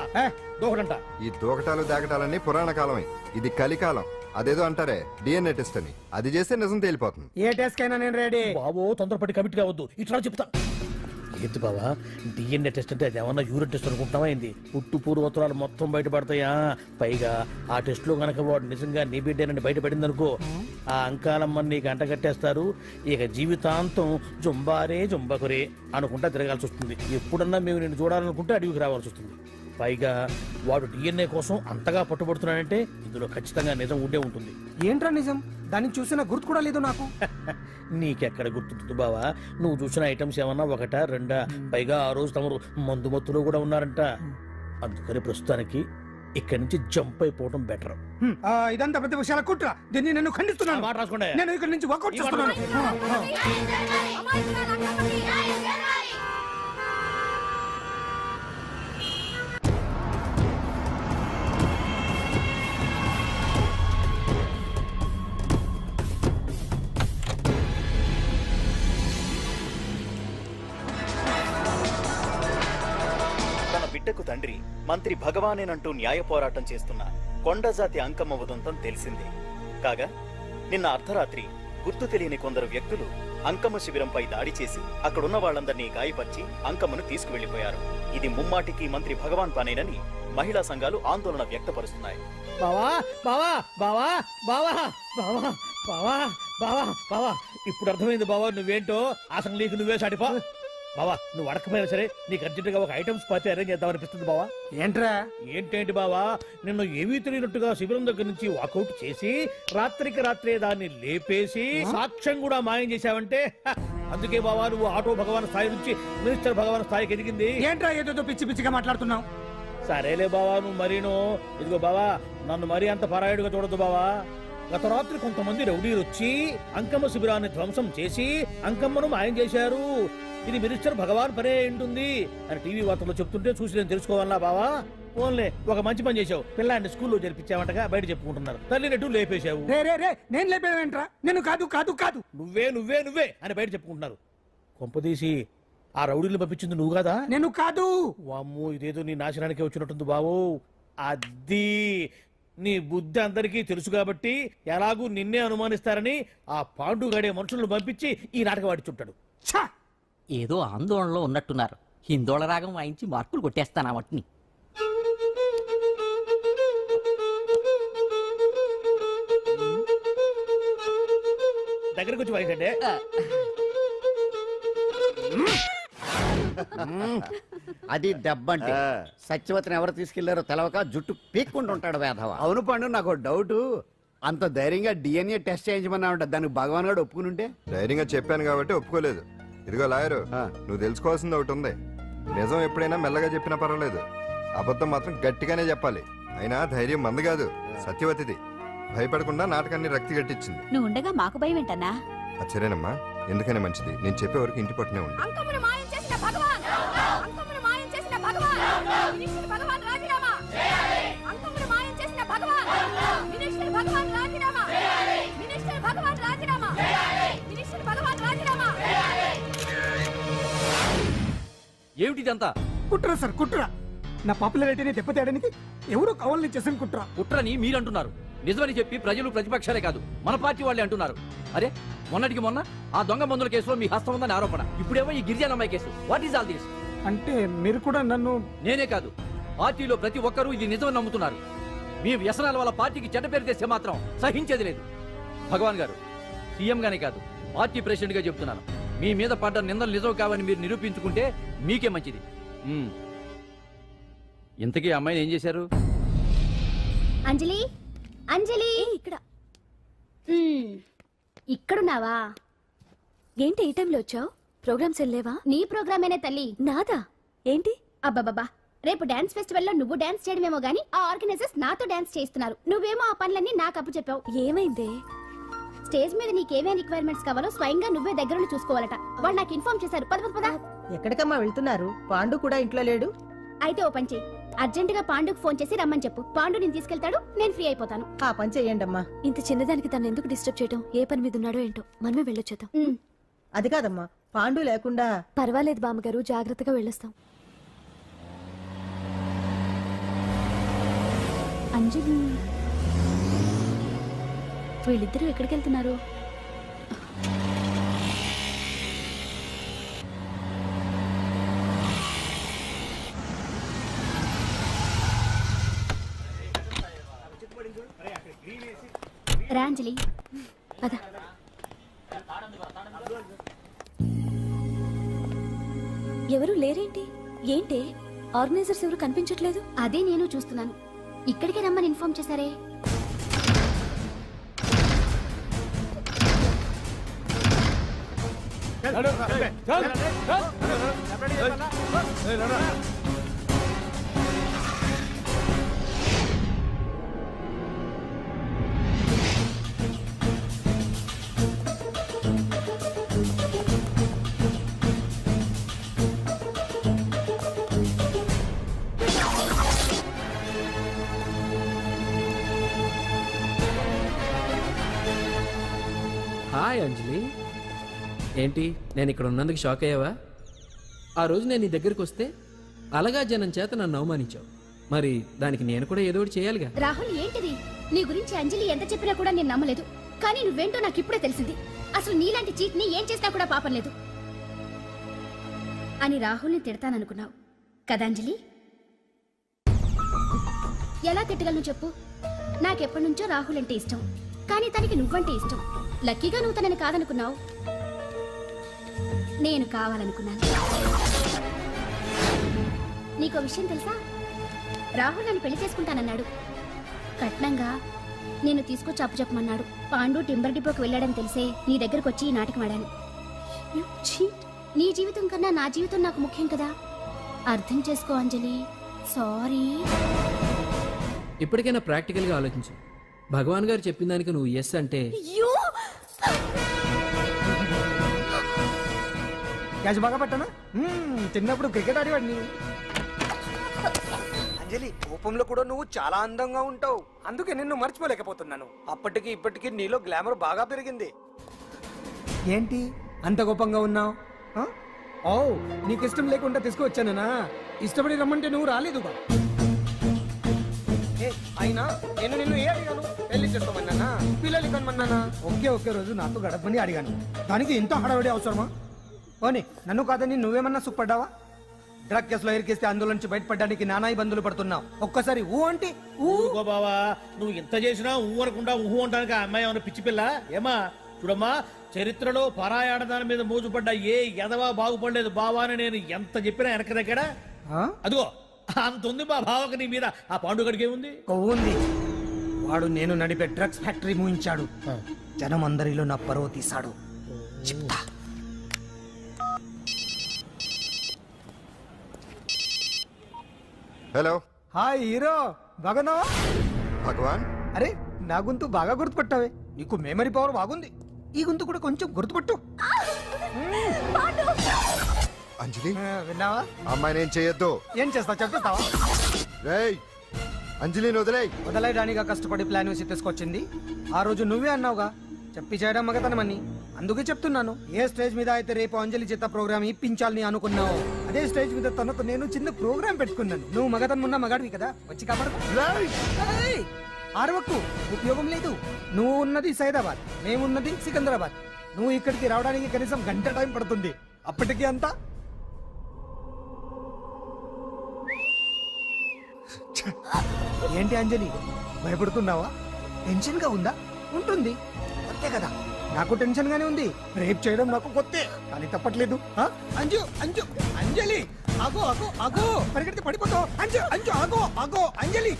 దూకడంట? ఈ దూకటాలు దాకటాలన్నీ పురాణ కాలమే, ఇది కలికాలం. అదేదో అంటారే డిఎన్ఏ టెస్ట్ అని, అది చేస్తే నిజం తేలిపోతుంది. ఏ టెస్ట్ కైనా నేను రెడీ. బాబో తొందరపడి కమిట్ కావద్దు, ఇట్లా చెప్తా. ఏంటి బావా డిఎన్ఏ టెస్ట్ అంటే అది ఏమన్నా యూరిన్ టెస్ట్ అనుకుంటావా ఏంది? పుట్టు పూర్వోత్తరాలు మొత్తం బయటపడతాయా? పైగా ఆ టెస్ట్ లో గనక వాడు నిజంగా నీ బిడ్డేనని బయటపడింది అనుకో, ఆ అంకాలమ్మని నీకు అంట కట్టేస్తారు. ఇక జీవితాంతం జుంబారే జుంబకురే అనుకుంటా తిరగాల్సి వస్తుంది. ఎప్పుడన్నా మేము నేను చూడాలనుకుంటే అడవికి రావాల్సి వస్తుంది. పైగా వాడు డిఎన్ఏ కోసం అంతగా పట్టుబడుతున్నాడంటే ఇందులో ఖచ్చితంగా నిజం ఉండే ఉంటుంది. ఏంట్రా నిజం? దాన్ని చూసిన గుర్తు కూడా లేదు నాకు. నీకెక్కడ గుర్తుంటుంది బావా? నువ్వు చూసిన ఐటమ్స్ ఏమన్నా ఒకటా రెండా? పైగా ఆ రోజు తమరు మందు మత్తులో కూడా ఉన్నారంట. అందుకని ప్రస్తుతానికి ఇక్కడి నుంచి జంప్ అయిపోవడం బెటర్. ఇదంతా పెద్ద విషయాల కుట్ర. దీన్ని నేను ఖండిస్తున్నాను. మాట రాసుకోండి. నేను ఇక్కడి నుంచి వర్కౌట్ చేస్తున్నాను. బిడ్డకు తండ్రి మంత్రి భగవానేనంటూ న్యాయ పోరాటం చేస్తున్న కొండజాతి అంకమ్మ ఉదంతం తెలిసిందే. కాగా నిన్న అర్ధరాత్రి గుర్తు తెలియని కొందరు వ్యక్తులు అంకమ్మ శిబిరంపై దాడి చేసి అక్కడున్న వాళ్ళందరినీ గాయపరిచి అంకమ్మను తీసుకువెళ్లిపోయారు. ఇది ముమ్మాటికి మంత్రి భగవాన్ పనేనని మహిళా సంఘాలు ఆందోళన వ్యక్తపరుస్తున్నాయి. బావా బావా బావా బావా బావా బావా బావా బావా ఇప్పుడు అర్థమైంది బావా నువ్వేంటో. అసలు నీకు నువ్వే సాటిపో బావా. నువ్వు అడకపోయినా సరే నీకు అర్జెంట్ గా ఒక ఐటమ్స్ పార్టీ అరేంజ్ చేద్దాం అనిపిస్తుంది బావా. ఏంట్రా? ఏంటేంటి బావా, నిన్ను ఏమీ తెలియనట్టుగా శిబిరం దగ్గర నుంచి వాకౌట్ చేసి రాత్రికి రాత్రే దాన్ని లేపేసి సాక్ష్యం కూడా మాయం చేశావంటే అందుకే బావా నువ్వు ఆటో భగవాన్ స్థాయి నుంచి మినిస్టర్ భగవాన్ స్థాయికి ఎదిగింది. ఏంట్రా ఏదో పిచ్చి పిచ్చిగా మాట్లాడుతున్నావు? సరేలే బావా నువ్వు మరీను. ఇదిగో బావా నన్ను మరీ అంత పరాయుడుగా చూడద్దు బావా. గత రాత్రి కొంతమంది రౌడీలు వచ్చి అంకమ్మ శిబిరాన్ని ధ్వంసం చేసి అంకమ్మను మాయం చేశారు. ఇది మినిస్టర్ భగవాన్ పనే ఉంటుంది అని టీవీ వార్తల్లో చెప్తుంటే చూసి నేను తెలుసుకోవాలా బావా? ఓన్లే ఒక మంచి పని చేశావు, పిల్లాన్ని స్కూల్లో జరిపించావంటగా బయట చెప్పుకుంటున్నారు. తల్లి నెట్టు లేపేశావు. నేను లేపేవేంట్రా? నేను కాదు కాదు కాదు నువ్వే నువ్వే నువ్వే అని బయట చెప్పుకుంటున్నారు. కొంపదీసి ఆ రౌడీలు పంపించింది నువ్వు కాదా? నేను కాదు. వామ్మో ఇదేదో నీ నాశనానికి వచ్చినట్టుంది బావో. అది నీ బుద్ధి అందరికీ తెలుసు కాబట్టి ఎలాగూ నిన్నే అనుమానిస్తారని ఆ పాండుగాడే మనుషులను పంపించి ఈ నాటకం ఆడిచుంటాడు. ఏదో ఆందోళనలో ఉన్నట్టున్నారు. హిందోళ రాగం వాయించి మార్కులు కొట్టేస్తాను వాటిని. దగ్గరకు వచ్చి వాయించండి. అది దెబ్బంటే సత్యవతిని ఎవరు తీసుకెళ్లారో తెలవక జుట్టు పీక్కుంటూ ఉంటాడు వేధవ. అవును పండు, నాకు డౌట్. అంత ధైర్యంగా డిఎన్ఏ టెస్ట్ చేయించమన్నా ఉంటా, దానికి భగవాన్ గారు ఒప్పుకునుంటే? ధైర్యంగా చెప్పాను కాబట్టి ఒప్పుకోలేదు. ఇదిగో లాయరు, నువ్వు తెలుసుకోవాల్సింది ఒకటి ఉంది. నిజం ఎప్పుడైనా మెల్లగా చెప్పినా పర్వాలేదు, అబద్ధం మాత్రం గట్టిగానే చెప్పాలి. అయినా ధైర్యం మంది కాదు, సత్యవతిది. భయపడకుండా నాటకాన్ని రక్తి గట్టించింది. నువ్వు ఉండగా మాకు భయం ఏంటన్నా? సరేనమ్మా, ఎందుకనే మంచిది. నేను చెప్పే వరకు ఇంటి పట్టునే ఉంది. అంకమ్మను మాయం చేసిన భగవాన్! అంకమ్మను మాయం చేసిన భగవాన్! మినిస్టర్ భగవాన్ రాజీనామా! అంకమ్మను మాయం చేసిన భగవాన్! మినిస్టర్ భగవాన్ రాజీనామా! మినిస్టర్ భగవాన్ రాజీనామా! మినిస్టర్ భగవాన్ రాజీనామా! ఏమిటిదంతా? కుట్ర సార్ కుట్ర. నా పాపులారిటీని దెబ్బతేయడానికి ఎవరో కావాలని చేసిన కుట్ర. కుట్రని మీరంటున్నారు. నిజమని చెప్పి ప్రజలు ప్రతిపక్షాలే కాదు మన పార్టీ వాళ్ళే అంటున్నారు. అరే మొన్నటికి మొన్న ఆ దొంగ మందుల కేసులో మీ హస్తం ఉందని ఆరోపణ. ఇప్పుడేమో ఈ గిరిజన అమ్మాయి case. What is all this? అంటే మీరు కూడా నన్ను... నేనే కాదు, పార్టీలో ప్రతి ఒక్కరూ ఇది నిజమని నమ్ముతున్నారు. మీ వ్యసనాల వల్ల పార్టీకి చెడ్డ పేరు తెస్తే మాత్రం సహించేది లేదు. భగవాన్ గారు, సీఎం గానే కాదు పార్టీ ప్రెసిడెంట్ గా చెప్తున్నాను, మీ మీద పడ్డ నిందలు నిజం కావని మీరు నిరూపించుకుంటే మీకే మంచిది. ఇంతకీ అమ్మాయిని ఏం చేశారు? అంజలి, అంజలి ఇక్కడ ఇక్కడున్నావా? ఏంటి ఈ టైంలో వచ్చావు? ప్రోగ్రామ్స్ వెళ్ళేవా? నీ ప్రోగ్రామేనే తల్లి. నాదా? ఏంటి? అబ్బబ్బబ్బా, రేపు డాన్స్ ఫెస్టివల్ లో నువ్వు డాన్స్ చేయడమేమో గానీ ఆ ఆర్గనైజర్స్ నాతో డాన్స్ చేస్తున్నారు. నువ్వేమో ఆ పనులన్నీ నాకు అప్పు చెప్పావు. ఏమైందే? స్టేజ్ మీద నీకేమేం రిక్వైర్మెంట్స్ కావాలో స్వయంగా నువ్వే దగ్గరుండి చూసుకోవాలట. వాళ్ళు నాకు ఇన్ఫార్మ్ చేశారు. పద పద పద. ఎక్కడికమ్మా వెళ్తున్నారు? పాండు కూడా ఇంట్లో లేడు. అయితే ఓ పని చెయ్యి, అర్జెంట్ గా పాండుకు ఫోన్ చేసి రమ్మని చెప్పు. పాండు నేను తీసుకెళ్తాడు, నేను ఫ్రీ అయిపోతాను. ఆ పని చెయ్యండి అమ్మా. ఇంత చిన్నదానికి తను ఎందుకు డిస్టర్బ్ చేయటం? ఏ పని మీద ఉన్నాడో ఏంటో, మనమే వెళ్ళొచ్చేద్దాం. అది కాదమ్మా, పాండు లేకుండా... పర్వాలేదు బామ్మగారు, జాగ్రత్తగా వెళ్ళొస్తాం. అంజలి, వీళ్ళిద్దరూ ఎక్కడికి వెళ్తున్నారు? రా అంజలి, పద. ఎవరు లేరేంటి? ఏంటి ఆర్గనైజర్స్ ఎవరు కనిపించట్లేదు? అదే నేను చూస్తున్నాను. ఇక్కడికే రమ్మని ఇన్ఫార్మ్ చేశారే. హాయ్ అంజలి, ఏంటి నేను ఇక్కడ ఉన్నందుకు షాక్ అయ్యావా? ఆ రోజు నేను నీ దగ్గరికి వస్తే అలగా జనం చేత నన్ను అవమానించావు. మరి దానికి నేను కూడా ఏదో ఒకటి చేయాలిగా. రాహుల్, ఏంటిది? నీ గురించి అంజలి ఎంత చెప్పినా కూడా నేను నమ్మలేదు. కానీ నువ్వేంటో నాకు ఇప్పుడే తెలిసింది. అసలు నీలాంటి చీట్ ని ఏం చేసినా కూడా పాపం లేదు అని రాహుల్ని తిడతాననుకున్నావు కదా అంజలి? ఎలా తిట్టగలను చెప్పు? నాకెప్పటి నుంచో రాహుల్ అంటే ఇష్టం, కానీ తనకి నువ్వంటే ఇష్టం. లక్కీగా నువ్వు తనని కాదనుకున్నావు, నేను కావాలనుకున్నాను. నీకో విషయం తెలుసా? రాహుల్ నన్ను పెళ్లి చేసుకుంటానన్నాడు. కట్నంగా నేను తీసుకొచ్చి అప్పు చెప్పమన్నాడు. పాండు టింబర్ డిపోకి వెళ్ళాడని తెలిసే నీ దగ్గరకు వచ్చి ఈ నాటకం ఆడాను. నీ జీవితం కన్నా నా జీవితం నాకు ముఖ్యం కదా. అర్థం చేసుకో అంజలి. సారీ. ఇప్పటికైనా ప్రాక్టికల్గా ఆలోచించు. భగవాన్ గారు చెప్పిన దానికి నువ్వు ఎస్ అంటే... క్యాచ్ బాగా పట్టానా? చిన్నప్పుడు క్రికెట్ ఆడేవాడిని. అంజలి, కోపంలో కూడా నువ్వు చాలా అందంగా ఉంటావు. అందుకే నిన్ను మర్చిపోలేకపోతున్నాను. అప్పటికి ఇప్పటికి నీలో గ్లామర్ బాగా పెరిగింది. ఏంటి అంత కోపంగా ఉన్నావు? ఓ, నీకు ఇష్టం లేకుండా తీసుకువచ్చానా? ఇష్టపడి రమ్మంటే నువ్వు రాలేదుగా. అయినా నేను నిన్ను ఏ అడిగాను? పెళ్లి చేసుకోమన్నానా? పిల్లలు కనమన్నానా? ఒకే రోజు నాతో గడపని అడిగాను. దానికి ఇంత హడావిడి అవసరమా? పోనీ నన్ను కాదని నువ్వేమన్నా సుఖపడ్డావా? డ్రగ్ కేసులో ఇరికిస్తే అందులో నుంచి బయటపడడానికి నానా ఇబ్బందులు పడుతున్నావు. ఒక్కసారి ఊ అంటే ఊరుకో బావా, నువ్వు ఇంత చేసినా ఊ అనకుండా ఊహు అంటానికి ఆ అమ్మాయి ఏమన్నా పిచ్చి పిల్ల ఏమా? చూడమ్మా, చరిత్రలో పరాయాడదాని మీద మోజుపడ్డ ఏ ఎదవా బాగుపడలేదు బావా అని నేను ఎంత చెప్పినా వెనక దగ్గర. అదిగో అంత ఉంది మా బావకు నీ మీద. ఆ పాండుగడికి ఏముంది? కొవ్వుంది. వాడు నేను నడిపే డ్రగ్స్ ఫ్యాక్టరీ మూయించాడు. జనం అందరిలో నా పరువు తీశాడు. చెప్తా. హలో. హాయ్ హీరో, బాగున్నావా? భగవాన్. అరే, నా గొంతు బాగా గుర్తుపట్టావే. నీకు మెమరీ పవర్ బాగుంది. ఈ గొంతు కూడా కొంచెం గుర్తుపట్టు. అంజలి, విన్నావా? అమ్మాయిని ఏం చేయొద్దు. ఏం చేస్తావు చెప్పేస్తావా? రేయ్, అంజలిని వదిలేయ్. వదలయడానిగా కష్టపడి ప్లాన్ వేసి తీసుకొచ్చింది. ఆ రోజు నువ్వే అన్నావుగా, చెప్పి చేయడం మగతనమని అందుకే చెప్తున్నాను. ఏ స్టేజ్ మీద అయితే రేపు అంజలి చేత ప్రోగ్రామ్ ఇప్పించాలని అనుకున్నావు, అదే స్టేజ్ మీద తనతో నేను చిన్న ప్రోగ్రామ్ పెట్టుకున్నాను. నువ్వు మగతనం ఉన్న మగాడివి కదా, వచ్చి కాపాడు. ఆరవకు, ఉపయోగం లేదు. నువ్వు ఉన్నది సైదాబాద్, మేమున్నది సికింద్రాబాద్. నువ్వు ఇక్కడికి రావడానికి కనీసం గంట టైం పడుతుంది. అప్పటికి అంతా ఏంటి అంజలి, భయపడుతున్నావా? టెన్షన్ గా ఉందా? ఉంటుంది, అంతే కదా. నాకు టెన్షన్ గానే ఉంది. రేప్ చేయడం నాకు కొత్తే, కానీ తప్పట్లేదు. అంజు అంజు అంజలి, ఆగో ఆగో ఆగో, పరిగెడితే పడిపోతావు. అంజు అంజు ఆగో ఆగో అంజలి.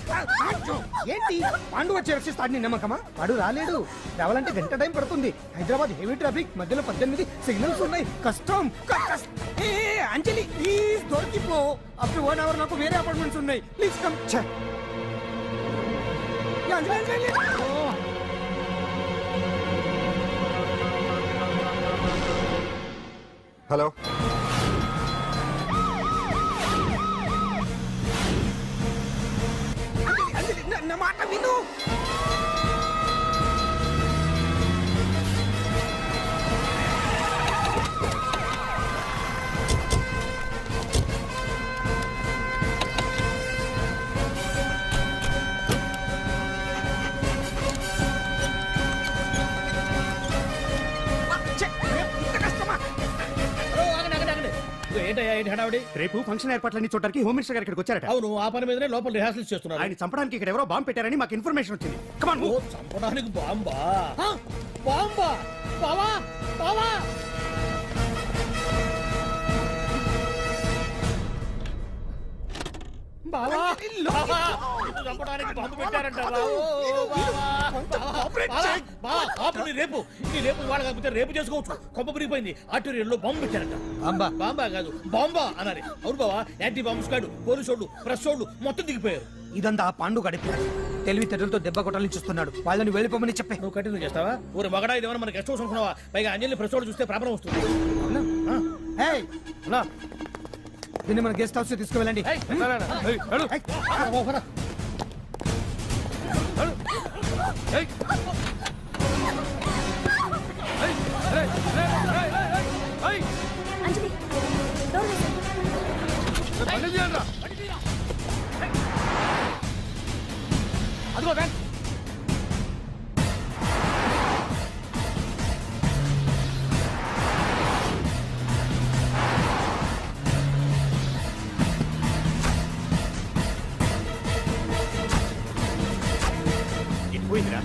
అంజు, ఏంటి పాండు వచ్చి రక్షిస్తాడు నీ నమ్మకమా? వాడు రాలేడు. రావాలంటే గంట టైం పడుతుంది. హైదరాబాద్ హెవీ ట్రాఫిక్, మధ్యలో 18 సిగ్నల్స్ ఉన్నాయి, కష్టం. ఏ అంజలి ప్లీజ్ దొరికిపో. అప్పుడు 1 అవర్ నాకు వేరే అపార్ట్మెంట్స్ ఉన్నాయి, please come. Anjali Anjali. Hello, నా మాట విను. ఏంటయ్యా ఏంటి హడావిడి? రేపు ఫంక్షన్ ఏర్పాట్లన్నీ చూడడానికి హోమ్ మినిస్టర్ గారు ఇక్కడికి వచ్చారట. అవును, ఆ పని మీదనే లోపల రిహార్సల్స్ చేస్తున్నారు. ఆయన చంపడానికి ఇక్కడ ఎవరో బాంబు పెట్టారని మాకు ఇన్ఫర్మేషన్ వచ్చింది. కమాన్ ఓ, చంపడానికి బాంబా? బాంబా? బావా బావా, బావా బావా, ఇటు చంపడానికి బాంబు పెట్టారంటారా? రేపు ఈ రేపు వాళ్ళ కాకపోతే రేపు చేసుకోవచ్చు. కొంప మురిగిపోయింది. ఆర్టీరియల్లో బాంబు పెట్టారంట. బాంబా? బాంబా కాదు, బాంబా అనాలి. అవును బావా, యాంటీ బాంబు స్క్వాడ్, పోలీసు వాళ్ళు, ప్రెస్ వాళ్ళు మొత్తం దిగిపోయారు. ఇదంతా ఆ పాండు గడిపి తెలివితేటలతో దెబ్బ కొట్టాలని చూస్తున్నాడు. వాళ్ళని వెళ్ళిపోమని చెప్పే. నువ్వు కంటిన్యూ చేస్తావా? ఊరి మగడా ఇదేమన్నా మనకి గెస్ట్ హౌస్ అనుకున్నావా? పైగా అంజలి ప్రెస్ వాళ్ళు చూస్తే ప్రాబ్లం వస్తుంది. దీన్ని మన గెస్ట్ హౌస్ తీసుకువెళ్ళండి. అంజలి డోర్ వేసేయ్. అదిగో బ్యాగ్. పోయిందిరా,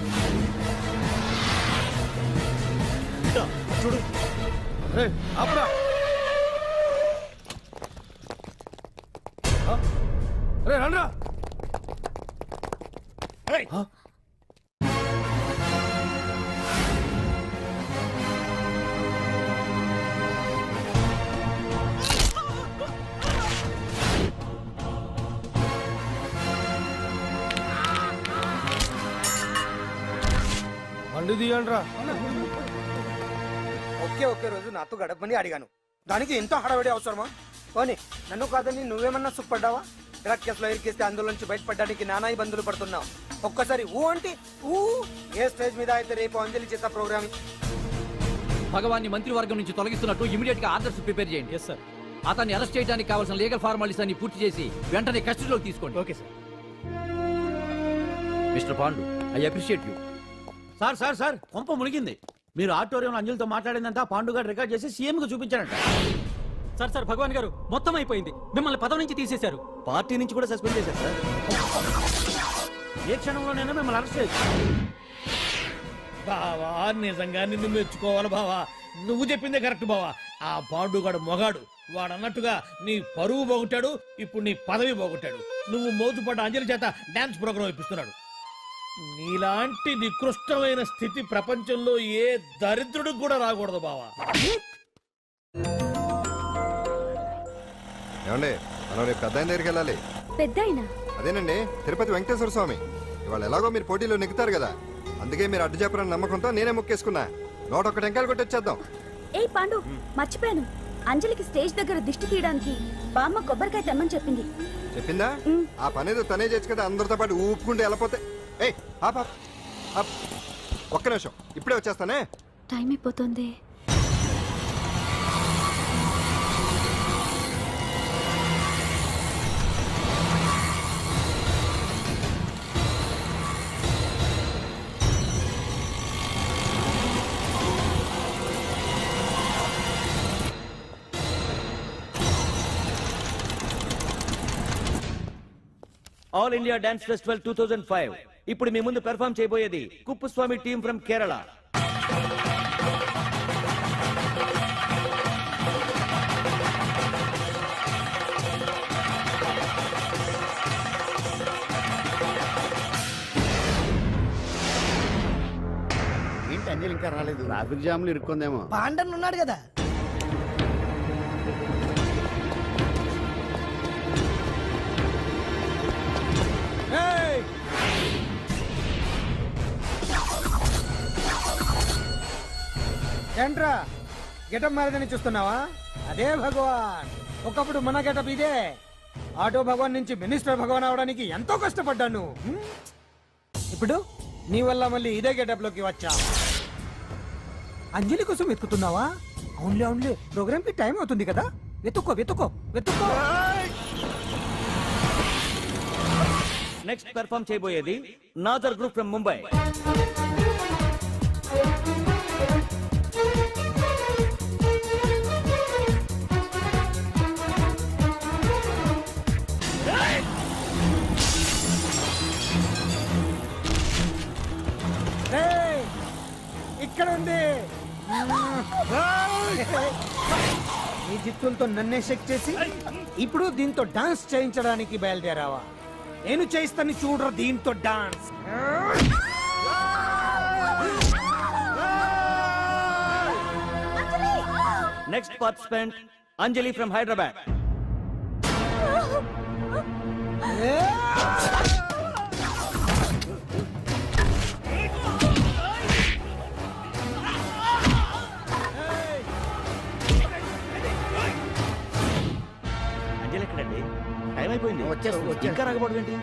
చూడు. అప్పుడా రండ్రా. బండి తీయండ్రా. ఒకే రోజు నాతో గడపని అడిగాను, దానికి ఎంతో హడావిడి అవసరమా? పోనీ నన్ను కాదని నువ్వేమన్నా సుఖపడ్డావా? డ్రగ్ కేసులో ఇరికిస్తే అందులో నుంచి బయటపడడానికి నానా ఇబ్బందులు పడుతున్నావు. ఒక్కసారి ఊ అంటే ఊ. ఏ స్టేజ్ మీద అయితే రేపు అంజలి చేత ప్రోగ్రామ్ భగవాన్ని మంత్రివర్గం నుంచి తొలగిస్తున్నట్టు ఇమీడియట్ గా ఆర్డర్స్ ప్రిపేర్ చేయండి. Yes sir. అతన్ని అరెస్ట్ చేయడానికి కావాల్సిన లీగల్ ఫార్మాలిటీస్ అన్ని పూర్తి చేసి వెంటనే కస్టడీలోకి తీసుకోండి. Okay sir. Mister Pandu, I appreciate you. Sir sir sir, కొంప మునిగింది. మీరు ఆడిటోరియం అంజలితో మాట్లాడిందంతా పాండు గారు రికార్డ్ చేసి సీఎం కు చూపించారంట. సార్ సార్, భగవాన్ గారు మొత్తం అయిపోయింది. మిమ్మల్ని పదవి నుంచి తీసేశారు. పార్టీ నుంచి కూడా సస్పెండ్ చేశారు సార్. ఏ క్షణంలోనైనా మిమ్మల్ని అరెస్ట్ చేయొచ్చు. బావా, నిజంగా నిన్ను మెచ్చుకోవాలి బావా. నువ్వు చెప్పిందే కరెక్ట్ బావా. ఆ పాండుగాడు మొగాడు. వాడు అన్నట్టుగా నీ పరువు పోగొట్టాడు, ఇప్పుడు నీ పదవి పోగొట్టాడు. నువ్వు మోతుపడ్డ అంజలి చేత డాన్స్ ప్రోగ్రాం ఇప్పిస్తున్నాడు. నీలాంటి నికృష్టమైన స్థితి ప్రపంచంలో ఏ దరిద్రుడికి కూడా రాకూడదు బావా. ఏమండి, మనం రేపు పెద్ద ఆయన దగ్గరికి వెళ్ళాలి. పెద్దాయనా? అదేనండి, తిరుపతి వెంకటేశ్వర స్వామి. ఇవాళ ఎలాగో మీరు పోటీలో నెగ్గుతారు కదా, అందుకే మీరు అడ్డు చెప్పరని నమ్మకంతో నేనే మొక్కేసుకున్నా. 101 టెంకాయలు కొట్టొచ్చేద్దాం. ఏ పాండు, మర్చిపోయాను. అంజలికి స్టేజ్ దగ్గర దిష్టి తీయడానికి బామ్మ కొబ్బరికాయ తెమ్మని చెప్పింది. చెప్పిందా? ఆ పనేదో తనే చేయొచ్చు కదా, అందరితో పాటు ఊపుకుంటే వెళ్ళిపోతే. ఏయ్, ఆప్ ఆప్ ఆప్. ఒక్క నిమిషం ఇప్పుడే వచ్చేస్తానే. టైం అయిపోతుంది. ఆల్ ఇండియా డాన్స్ ఫెస్టివల్ 2005 ఇప్పుడు మీ ముందు పెర్ఫామ్ చేయబోయేది కుప్పుస్వామి టీమ్ ఫ్రమ్ కేరళ. ఏంటి అంజలి ఇంకా రాలేదు? ట్రాఫిక్ జామ్లు ఇరుక్కుందేమో. పాండన్ ఉన్నాడు కదా. ఏంట్రా గెటప్ మారదని చూస్తున్నావా? అదే భగవాన్. ఒకప్పుడు మన గెటప్ ఇదే. ఆటో భగవాన్ నుంచి మినిస్టర్ భగవాన్ అవడానికి ఎంతో కష్టపడ్డాను. ఇప్పుడు నీ వల్ల మళ్ళీ ఇదే గెటప్ లోకి వచ్చా. అంజలి కోసం వెతుకుతున్నావా? అవునులే అవునులే, ప్రోగ్రామ్ కి టైం అవుతుంది కదా. వెతుక్కో వెతుక్కో వెతుక్కో. నెక్స్ట్ పెర్ఫామ్ చేయబోయేది నాదర్ గ్రూప్ ఫ్రమ్ ముంబై. ఇక్కడ ఉంది. ఈ జిత్తులతో నన్నే చెక్ చేసి ఇప్పుడు దీంతో డాన్స్ చేయించడానికి బయలుదేరావా? నేను చేయిస్తాను చూడరా దీంతో dance. Next participant Anjali from Hyderabad. Anjali ఎక్కడండి? టైం అయిపోయింది. వచ్చేస్తుంది. ఇంకా రాకపోవడం ఏంటి?